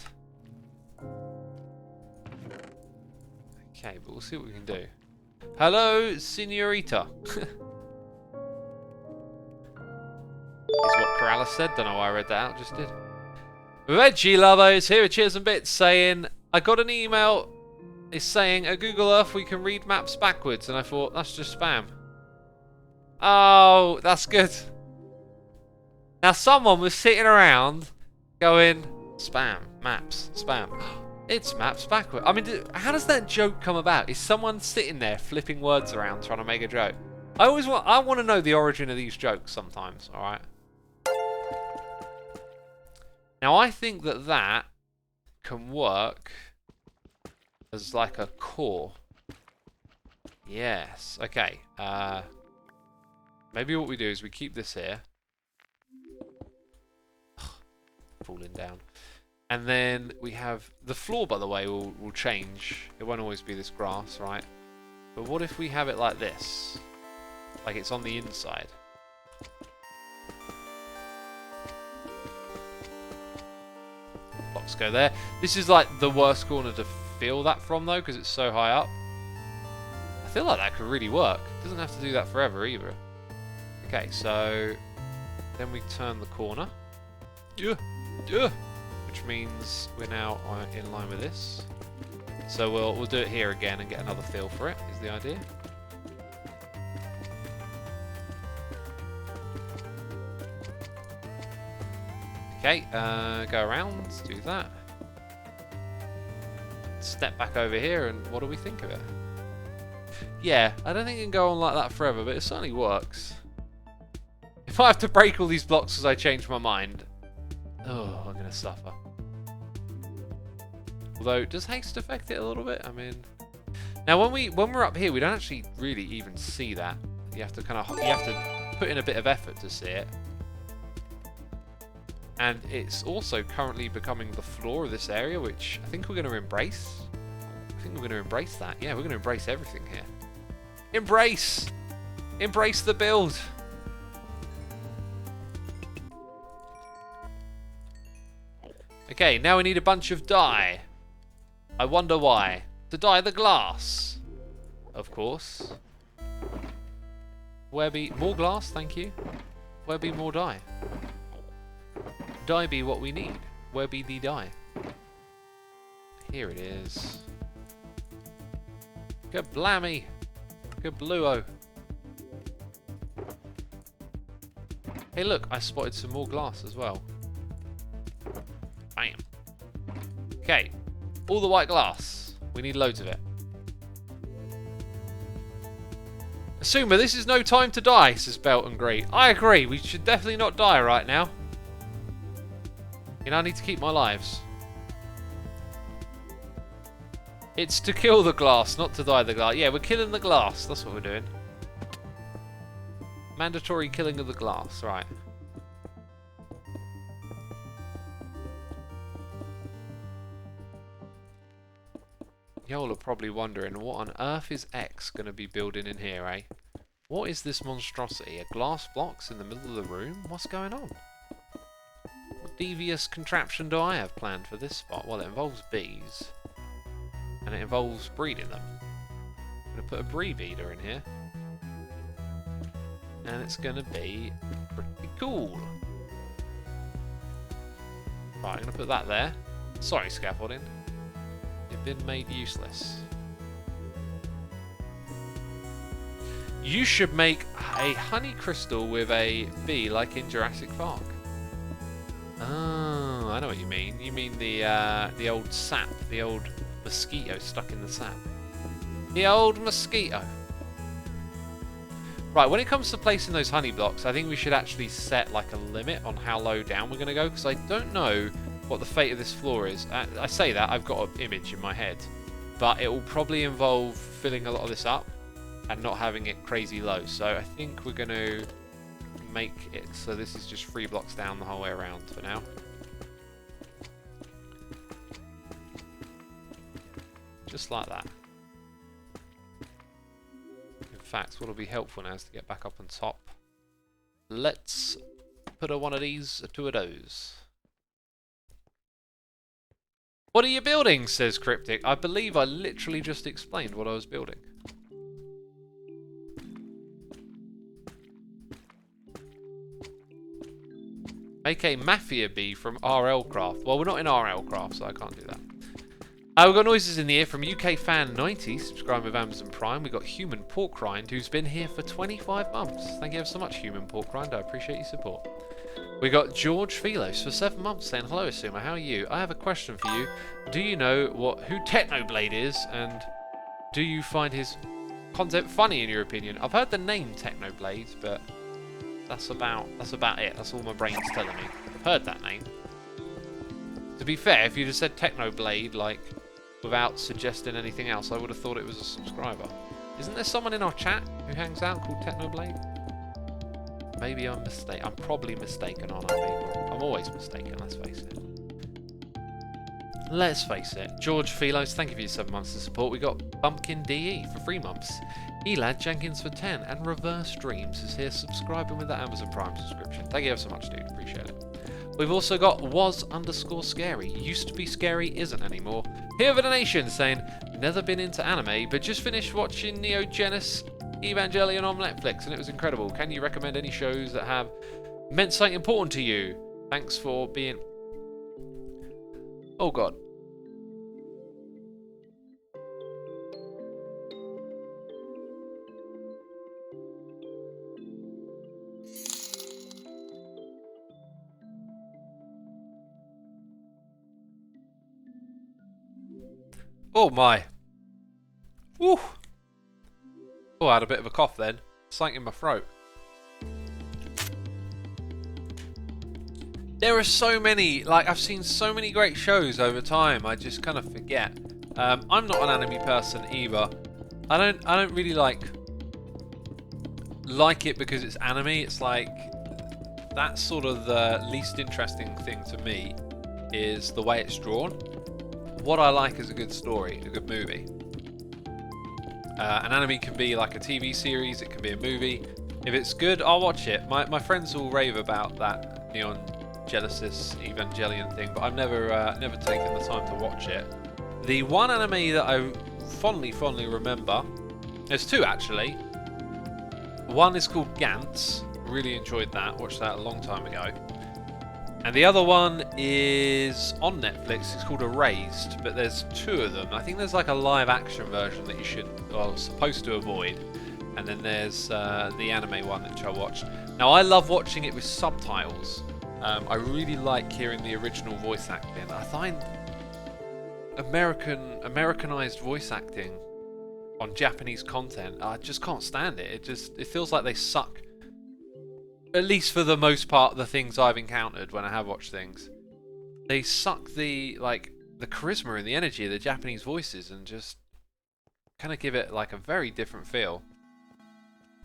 Okay, but we'll see what we can do. Hello, Senorita. Is what Corrales said. Don't know why I read that out, just did. Veggie Lovers here at Cheers and Bits saying, I got an email. It's saying, at Google Earth we can read maps backwards. And I thought, that's just spam. Oh, that's good. Now someone was sitting around going, spam, maps, spam. It's maps backward. I mean, how does that joke come about? Is someone sitting there flipping words around trying to make a joke? I want to know the origin of these jokes sometimes, alright? Now I think that can work as like a core. Yes, okay. Maybe what we do is we keep this here. Falling down. And then we have the floor, by the way, will change. It won't always be this grass, right? But what if we have it like this? Like it's on the inside. Blocks go there. This is like the worst corner to feel that from, though, because it's so high up. I feel like that could really work. It doesn't have to do that forever, either. Okay, so then we turn the corner. Yeah. Which means we're now in line with this. So we'll do it here again and get another feel for it, is the idea. Okay, go around, do that. Step back over here, and what do we think of it? Yeah, I don't think it can go on like that forever, but it certainly works. If I have to break all these blocks because I change my mind, oh, I'm gonna suffer. Although, does haste affect it a little bit? I mean, now when we're up here, we don't actually really even see that. You have to put in a bit of effort to see it. And it's also currently becoming the floor of this area, which I think we're going to embrace. I think we're going to embrace that. Yeah, we're going to embrace everything here. Embrace! Embrace the build! Okay, now we need a bunch of dye. I wonder why. To dye the glass. Of course. Where be... More glass, thank you. Where be more dye? Dye be what we need. Where be the dye? Here it is. Good blammy. Good bluo. Hey look, I spotted some more glass as well. Bam. Okay. All the white glass. We need loads of it. Asuma, this is no time to die, says Belt and Grey. I agree. We should definitely not die right now. You know, I need to keep my lives. It's to kill the glass, not to dye the glass. Yeah, we're killing the glass. That's what we're doing. Mandatory killing of the glass. Right. Y'all are probably wondering, what on earth is X going to be building in here, eh? What is this monstrosity? A glass blocks in the middle of the room? What's going on? What devious contraption do I have planned for this spot? Well, it involves bees. And it involves breeding them. I'm going to put a bee breeder in here. And it's going to be pretty cool. Right, I'm going to put that there. Sorry, scaffolding. You've been made useless. You should make a honey crystal with a bee like in Jurassic Park. Oh, I know what you mean. You mean the old sap, the old mosquito stuck in the sap. The old mosquito. Right, when it comes to placing those honey blocks, I think we should actually set like a limit on how low down we're going to go, because I don't know what the fate of this floor is. I say that, I've got an image in my head, but it will probably involve filling a lot of this up and not having it crazy low. So I think we're going to make it so this is just 3 blocks down the whole way around for now. Just like that. In fact, what will be helpful now is to get back up on top. Let's put one of these, two of those. What are you building? Says Cryptic. I believe I literally just explained what I was building. Make a Mafia bee from RLcraft. Well, we're not in RLcraft, so I can't do that. We've got noises in the ear from UK Fan 90, subscribing with Amazon Prime. We've got Human Pork Rind, who's been here for 25 months. Thank you ever so much, Human Pork Rind. I appreciate your support. We got George Philos for 7 months saying, hello, Asuma, how are you? I have a question for you. Do you know who Technoblade is, and do you find his content funny in your opinion? I've heard the name Technoblade, but that's about it. That's all my brain's telling me. I've heard that name. To be fair, if you'd have said Technoblade, like, without suggesting anything else, I would have thought it was a subscriber. Isn't there someone in our chat who hangs out called Technoblade? Maybe I'm mistaken. I'm probably mistaken, aren't I, people? I'm always mistaken, let's face it. Let's face it. George Philos, thank you for your 7 months of support. We got Bumpkin DE for 3 months. Elad Jenkins for 10. And Reverse Dreams is here subscribing with that Amazon Prime subscription. Thank you ever so much, dude. Appreciate it. We've also got was_scary. Used to be scary, isn't anymore. Here for the nation saying, never been into anime, but just finished watching Neo Genesis Evangelion on Netflix and it was incredible. Can you recommend any shows that have meant something important to you? Thanks for being... Oh god. Oh my. Woo. Oh, I had a bit of a cough then. Something in my throat. There are so many, like, I've seen so many great shows over time, I just kind of forget. I'm not an anime person either. I don't really like it because it's anime. It's like, that's sort of the least interesting thing to me, is the way it's drawn. What I like is a good story, a good movie. An anime can be like a TV series, it can be a movie. If it's good, I'll watch it. My friends all rave about that Neon Genesis Evangelion thing, but I've never taken the time to watch it. The one anime that I fondly remember, there's 2 actually. One is called Gantz, really enjoyed that, watched that a long time ago. And the other one is on Netflix, it's called Erased, but there's 2 of them. I think there's like a live action version that you should, or supposed to avoid. And then there's the anime one which I watched. Now I love watching it with subtitles. I really like hearing the original voice acting. I find Americanized voice acting on Japanese content, I just can't stand it. It feels like they suck. At least for the most part, the things I've encountered when I have watched things, they suck the the charisma and the energy of the Japanese voices, and just kind of give it like a very different feel.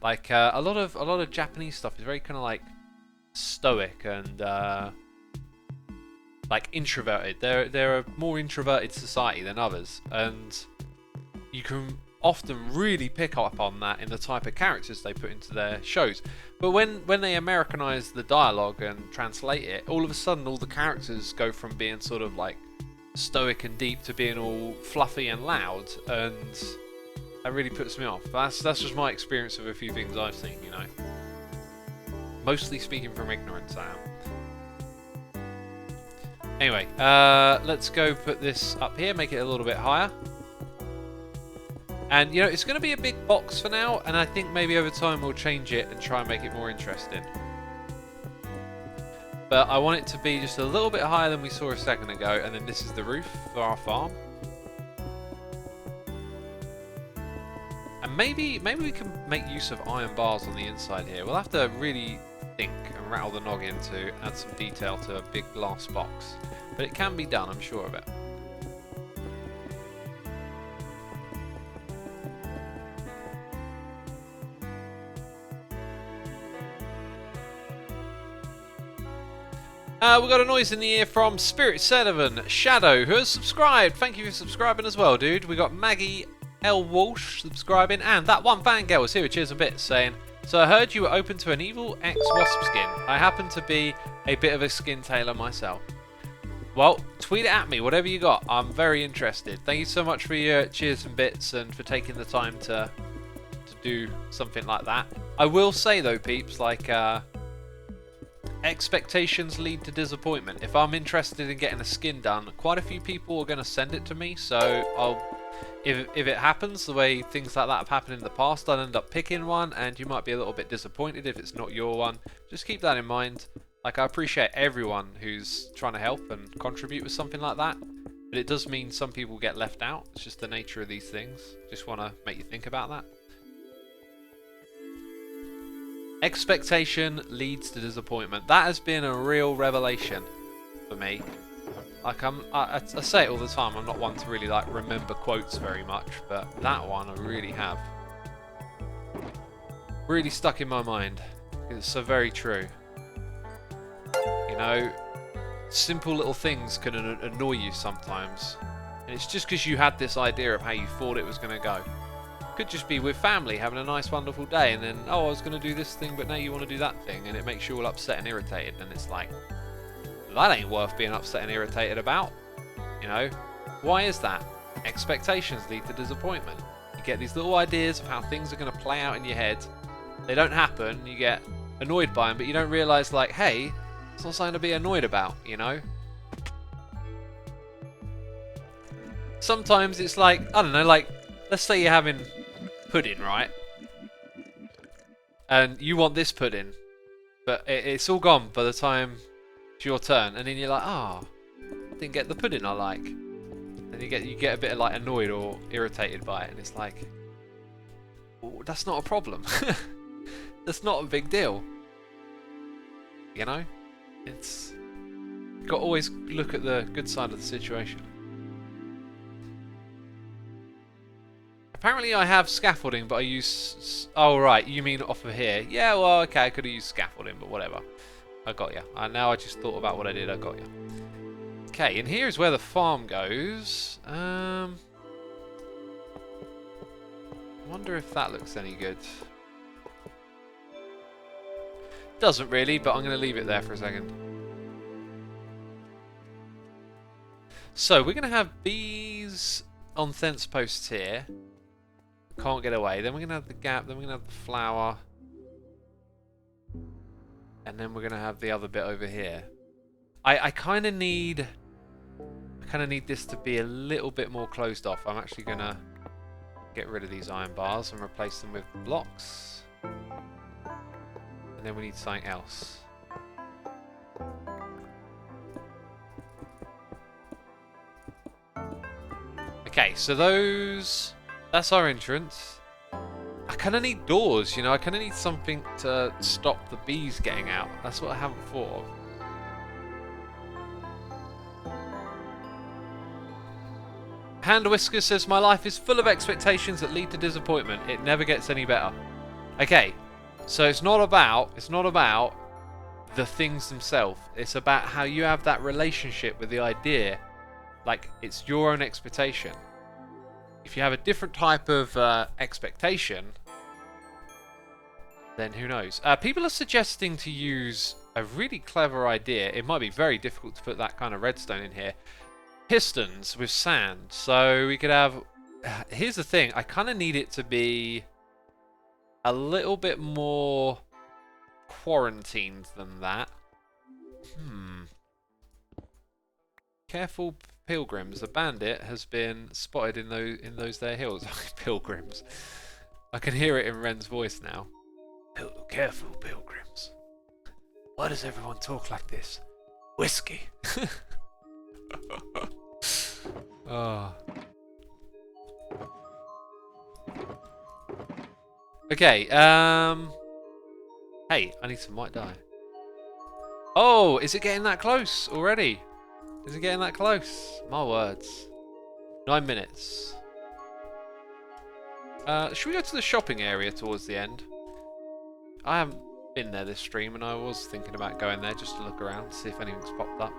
Like a lot of Japanese stuff is very kind of like stoic and like introverted. They're a more introverted society than others, and you can often really pick up on that in the type of characters they put into their shows. But when they Americanize the dialogue and translate it, all of a sudden all the characters go from being sort of like stoic and deep to being all fluffy and loud, and that really puts me off. That's just my experience of a few things I've seen, you know. Mostly speaking from ignorance, I am. Anyway, let's go put this up here, make it a little bit higher. And, you know, it's going to be a big box for now, and I think maybe over time we'll change it and try and make it more interesting. But I want it to be just a little bit higher than we saw a second ago, and then this is the roof for our farm. And maybe we can make use of iron bars on the inside here. We'll have to really think and rattle the noggin to add some detail to a big glass box. But it can be done, I'm sure of it. We've got a noise in the ear from Spirit7 Shadow, who has subscribed. Thank you for subscribing as well, dude. We got Maggie L. Walsh subscribing, and that one fangirl was here with Cheers and Bits saying, so I heard you were open to an evil ex-wasp skin. I happen to be a bit of a skin tailor myself. Well, tweet it at me, whatever you got. I'm very interested. Thank you so much for your Cheers and Bits and for taking the time to do something like that. I will say though, peeps, like, expectations lead to disappointment. If I'm interested in getting a skin done, quite a few people are going to send it to me, so if it happens the way things like that have happened in the past, I'll end up picking one, and you might be a little bit disappointed if it's not your one. Just keep that in mind. Like, I appreciate everyone who's trying to help and contribute with something like that, but it does mean some people get left out. It's just the nature of these things. Just want to make you think about that. Expectation leads to disappointment. That has been a real revelation for me. Like, I say it all the time, I'm not one to really like remember quotes very much, but that one I really have. Really stuck in my mind. It's so very true. You know, simple little things can annoy you sometimes. And it's just because you had this idea of how you thought it was going to go. Could just be with family, having a nice wonderful day, and then, oh, I was going to do this thing, but now you want to do that thing, and it makes you all upset and irritated, and it's like, that ain't worth being upset and irritated about. You know, why is that? Expectations lead to disappointment. You get these little ideas of how things are going to play out in your head. They don't happen, you get annoyed by them, but you don't realise, like, hey, it's not something to be annoyed about, you know? Sometimes it's like, I don't know, like, let's say you're having pudding, right? And you want this pudding, but it's all gone by the time it's your turn, and then you're like, ah, I didn't get the pudding I like. And you get a bit like annoyed or irritated by it, and it's like, well, that's not a problem. That's not a big deal. You know, it's you've got to always look at the good side of the situation. Apparently I have scaffolding, but I use... Oh, right, you mean off of here? Yeah, well, okay, I could have used scaffolding, but whatever. I got you. Now I just thought about what I did, I got you. Okay, and here is where the farm goes. I wonder if that looks any good. Doesn't really, but I'm going to leave it there for a second. So, we're going to have bees on fence posts here. Can't get away. Then we're going to have the gap. Then we're going to have the flower. And then we're going to have the other bit over here. I kind of need this to be a little bit more closed off. I'm actually going to get rid of these iron bars and replace them with blocks. And then we need something else. Okay, so that's our entrance. I kind of need doors, you know, I kind of need something to stop the bees getting out. That's what I haven't thought of. Hand Whisker says, my life is full of expectations that lead to disappointment. It never gets any better. Okay, so it's not about the things themselves. It's about how you have that relationship with the idea. Like, it's your own expectation. If you have a different type of expectation, then who knows? People are suggesting to use a really clever idea. It might be very difficult to put that kind of redstone in here. Pistons with sand. So we could have... Here's the thing. I kind of need it to be a little bit more quarantined than that. Careful, pilgrims. A bandit has been spotted in those there hills. Pilgrims. I can hear it in Ren's voice now. Careful, pilgrims. Why does everyone talk like this? Whiskey. Oh. Okay, hey, I need some white dye. Oh, is it getting that close already? Is it getting that close? My words. 9 minutes. Should we go to the shopping area towards the end? I haven't been there this stream, and I was thinking about going there just to look around, see if anything's popped up.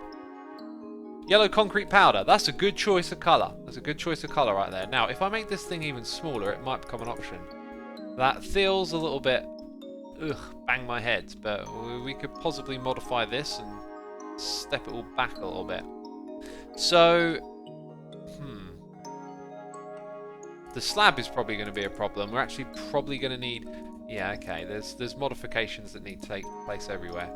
Yellow concrete powder. That's a good choice of colour. That's a good choice of colour right there. Now, if I make this thing even smaller, it might become an option. That feels a little bit... Ugh, bang my head. But we could possibly modify this and step it all back a little bit. So... The slab is probably going to be a problem. We're actually probably going to need... Yeah, okay. There's modifications that need to take place everywhere.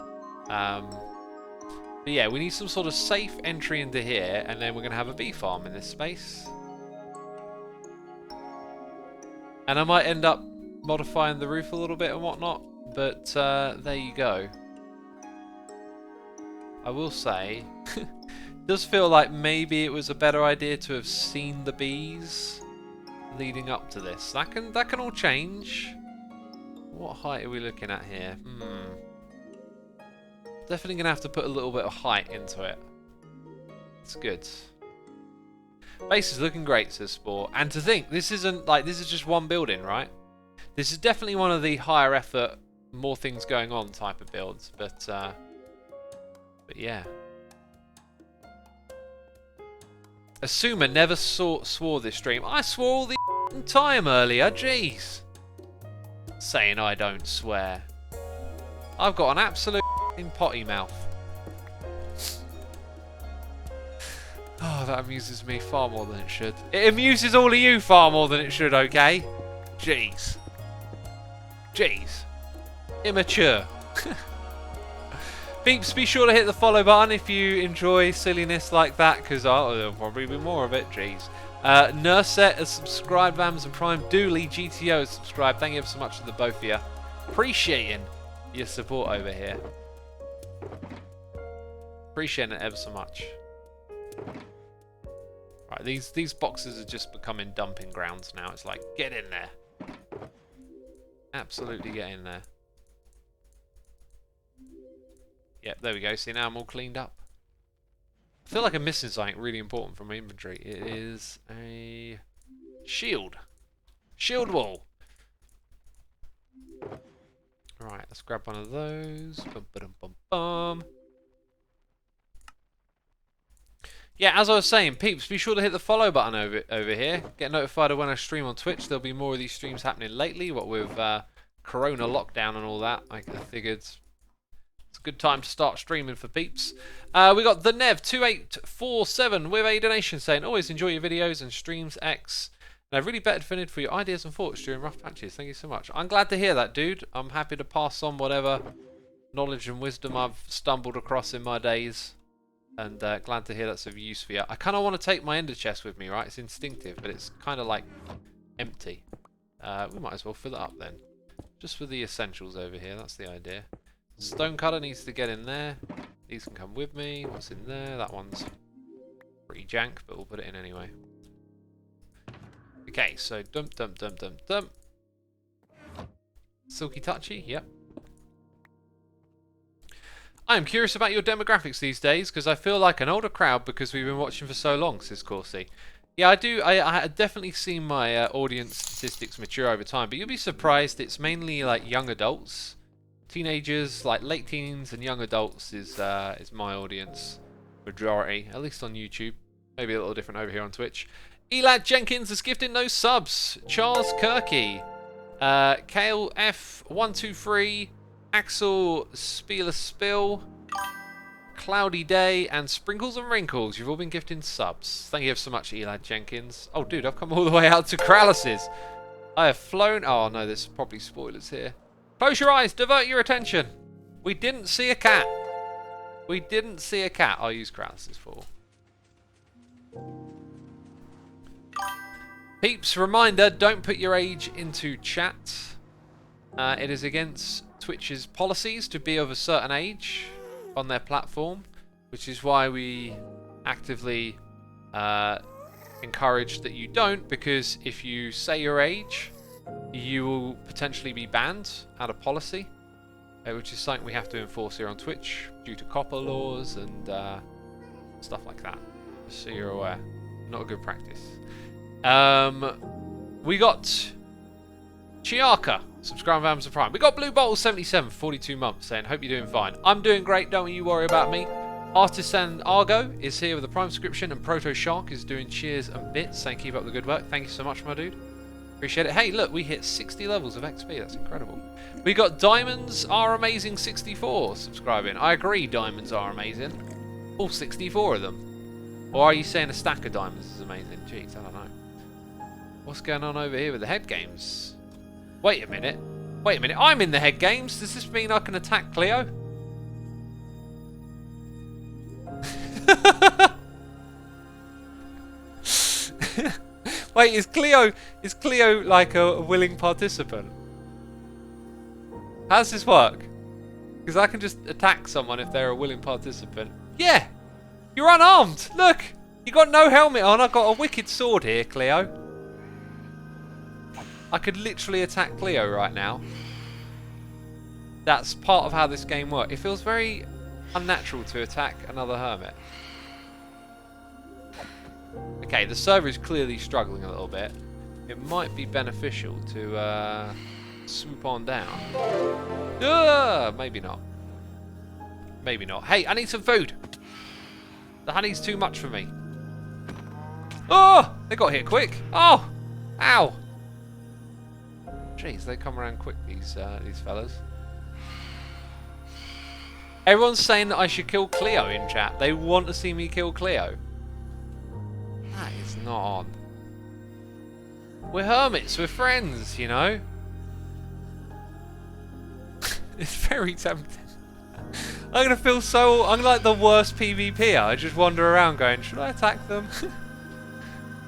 But yeah, we need some sort of safe entry into here, and then we're going to have a bee farm in this space. And I might end up modifying the roof a little bit and whatnot, but there you go. I will say, it does feel like maybe it was a better idea to have seen the bees leading up to this. That can all change. What height are we looking at here? Definitely going to have to put a little bit of height into it. It's good. Base is looking great, says Sport. And to think, this isn't like, this is just one building, right? This is definitely one of the higher effort, more things going on type of builds. But yeah. Assumer never swore this stream. I swore all the time earlier, jeez. Saying I don't swear. I've got an absolute potty mouth. Oh, that amuses me far more than it should. It amuses all of you far more than it should, okay? Jeez. Jeez. Immature. Peeps, be sure to hit the follow button if you enjoy silliness like that, because there'll probably be more of it. Jeez. Nurset has subscribed, Amazon Prime. Dooley GTO has subscribed. Thank you ever so much to the both of you. Appreciating your support over here. Appreciating it ever so much. Right, these boxes are just becoming dumping grounds now. It's like, get in there. Absolutely get in there. Yep, there we go. See, now I'm all cleaned up. I feel like I'm missing something really important from my inventory. It is a shield. Shield wall. Right, let's grab one of those. Bum, ba-dum, bum, bum. Yeah, as I was saying, peeps, be sure to hit the follow button over here. Get notified of when I stream on Twitch. There'll be more of these streams happening lately. What with Corona lockdown and all that, I figured it's a good time to start streaming for peeps. We got the Nev2847 with a donation saying, always enjoy your videos and streams X. And I've really bettered Finid for your ideas and thoughts during rough patches. Thank you so much. I'm glad to hear that, dude. I'm happy to pass on whatever knowledge and wisdom I've stumbled across in my days. And glad to hear that's of use for you. I kind of want to take my ender chest with me, right? It's instinctive, but it's kind of like empty. We might as well fill it up then. Just for the essentials over here, that's the idea. Stonecutter needs to get in there. These can come with me. What's in there? That one's pretty jank, but we'll put it in anyway. Okay, so dump. Silky touchy, yep. I am curious about your demographics these days because I feel like an older crowd because we've been watching for so long, says Corsi. Yeah, I do. I definitely seen my audience statistics mature over time, but you'll be surprised. It's mainly like young adults, teenagers, like late teens and young adults is my audience majority, at least on YouTube. Maybe a little different over here on Twitch. Elad Jenkins is gifting no subs. Charles Kirky, Kale F123, Axel Spieler Spill, Cloudy Day, and Sprinkles and Wrinkles. You've all been gifting subs. Thank you so much, Elad Jenkins. Oh, dude, I've come all the way out to Krallis's. I have flown. Oh, no, there's probably spoilers here. Close your eyes. Divert your attention. We didn't see a cat. We didn't see a cat. I'll use Krallis's for. Peeps, reminder, don't put your age into chat. It is against Twitch's policies to be of a certain age on their platform, which is why we actively encourage that you don't, because if you say your age, you will potentially be banned out of policy, which is something we have to enforce here on Twitch due to copper laws and stuff like that. Just so you're aware. Not a good practice. We got Chiaka, subscribe to Amazon Prime. We got Blue Bottle 77, 42 months, saying, hope you're doing fine. I'm doing great, don't you worry about me. Artisan Argo is here with a Prime subscription, and Proto Shark is doing cheers and bits, saying keep up the good work. Thank you so much, my dude. Appreciate it. Hey, look, we hit 60 levels of XP. That's incredible. We got Diamonds Are Amazing 64 subscribing. I agree, diamonds are amazing. All 64 of them. Or are you saying a stack of diamonds is amazing? Jeez, I don't know. What's going on over here with the head games? Wait a minute. Wait a minute. I'm in the head games. Does this mean I can attack Cleo? Wait, is Cleo like a willing participant? How does this work? Because I can just attack someone if they're a willing participant. Yeah! You're unarmed! Look! You got no helmet on. I've got a wicked sword here, Cleo. I could literally attack Cleo right now. That's part of how this game works. It feels very unnatural to attack another hermit. Okay, the server is clearly struggling a little bit. It might be beneficial to swoop on down. Maybe not. Maybe not. Hey, I need some food. The honey's too much for me. Oh! They got here quick. Oh! Ow! Jeez, they come around quick, these fellas. Everyone's saying that I should kill Cleo in chat. They want to see me kill Cleo. That is not on. We're hermits, we're friends, you know? It's very tempting. I'm gonna feel so... I'm like the worst PvPer. I just wander around going, should I attack them?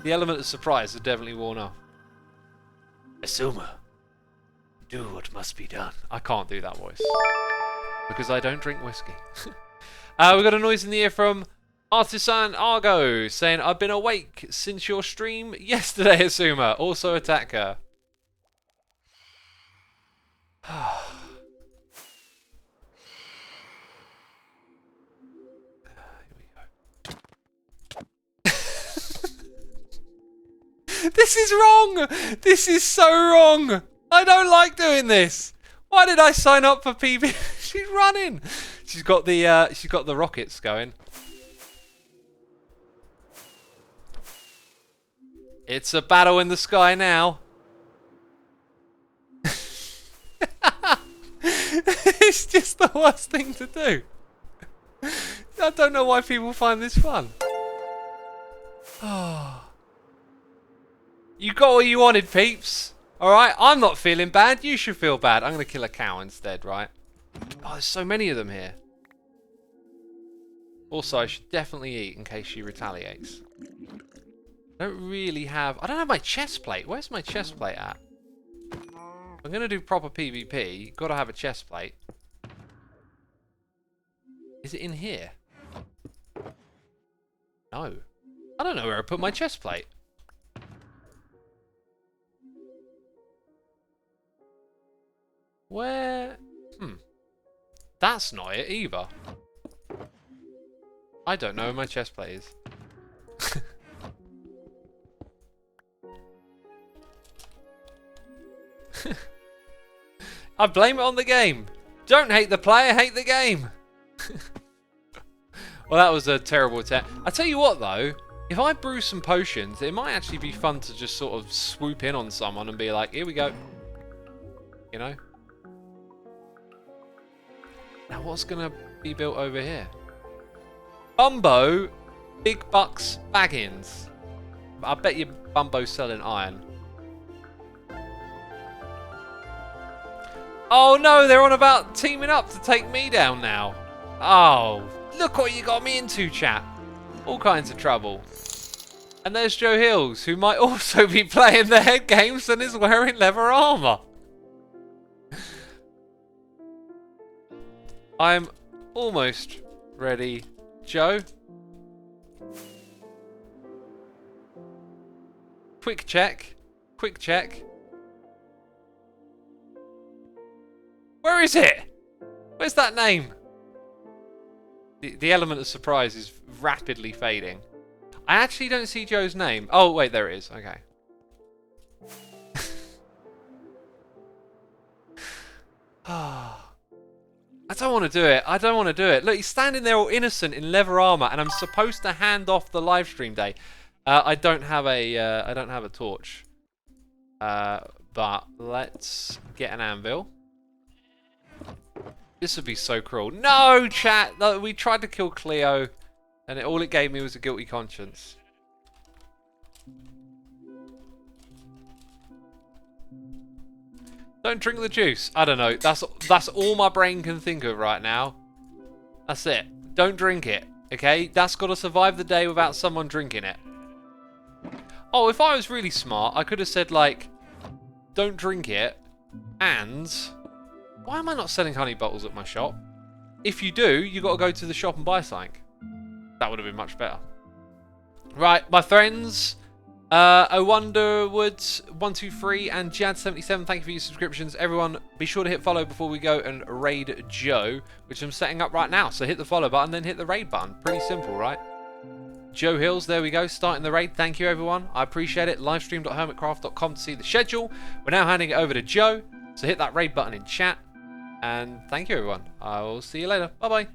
The element of surprise has definitely worn off. Asuma. Do what must be done. I can't do that voice. Because I don't drink whiskey. We got a noise in the ear from Artisan Argo saying, I've been awake since your stream yesterday, Asuma. Also attack her. Here we go. This is wrong! This is so wrong! I don't like doing this. Why did I sign up for PB? She's running. She's got the rockets going. It's a battle in the sky now. It's just the worst thing to do. I don't know why people find this fun. Oh. You got what you wanted, peeps. Alright, I'm not feeling bad. You should feel bad. I'm going to kill a cow instead, right? Oh, there's so many of them here. Also, I should definitely eat in case she retaliates. I don't really have... I don't have my chest plate. Where's my chest plate at? I'm going to do proper PvP. Got to have a chest plate. Is it in here? No. I don't know where I put my chest plate. Where? That's not it either. I don't know where my chest plate is. I blame it on the game. Don't hate the player, hate the game. Well, that was a terrible attack. I tell you what, though. If I brew some potions, it might actually be fun to just sort of swoop in on someone and be like, here we go. You know? Now, what's going to be built over here? Bumbo, Big Bucks Baggins. I bet you Bumbo's selling iron. Oh no, they're on about teaming up to take me down now. Oh, look what you got me into, chat. All kinds of trouble. And there's Joe Hills, who might also be playing the head games and is wearing leather armour. I'm almost ready, Joe. Quick check. Quick check. Where is it? Where's that name? The element of surprise is rapidly fading. I actually don't see Joe's name. Oh, wait, there it is. Okay. I don't want to do it. I don't want to do it. Look, he's standing there all innocent in leather armor, and I'm supposed to hand off the live stream day. I don't have a torch. But let's get an anvil. This would be so cruel. No, chat. No, we tried to kill Cleo, and all it gave me was a guilty conscience. Don't drink the juice. I don't know. That's all my brain can think of right now. That's it. Don't drink it. Okay? That's got to survive the day without someone drinking it. Oh, if I was really smart, I could have said, like, don't drink it, and... Why am I not selling honey bottles at my shop? If you do, you got to go to the shop and buy something. That would have been much better. Right, my friends. Owonderwoods123 and Jad77, thank you for your subscriptions. Everyone, be sure to hit follow before we go and raid Joe, which I'm setting up right now. So hit the follow button, then hit the raid button. Pretty simple, right? Joe Hills, there we go, starting the raid. Thank you, everyone. I appreciate it. Livestream.hermitcraft.com to see the schedule. We're now handing it over to Joe. So hit that raid button in chat. And thank you, everyone. I will see you later. Bye-bye.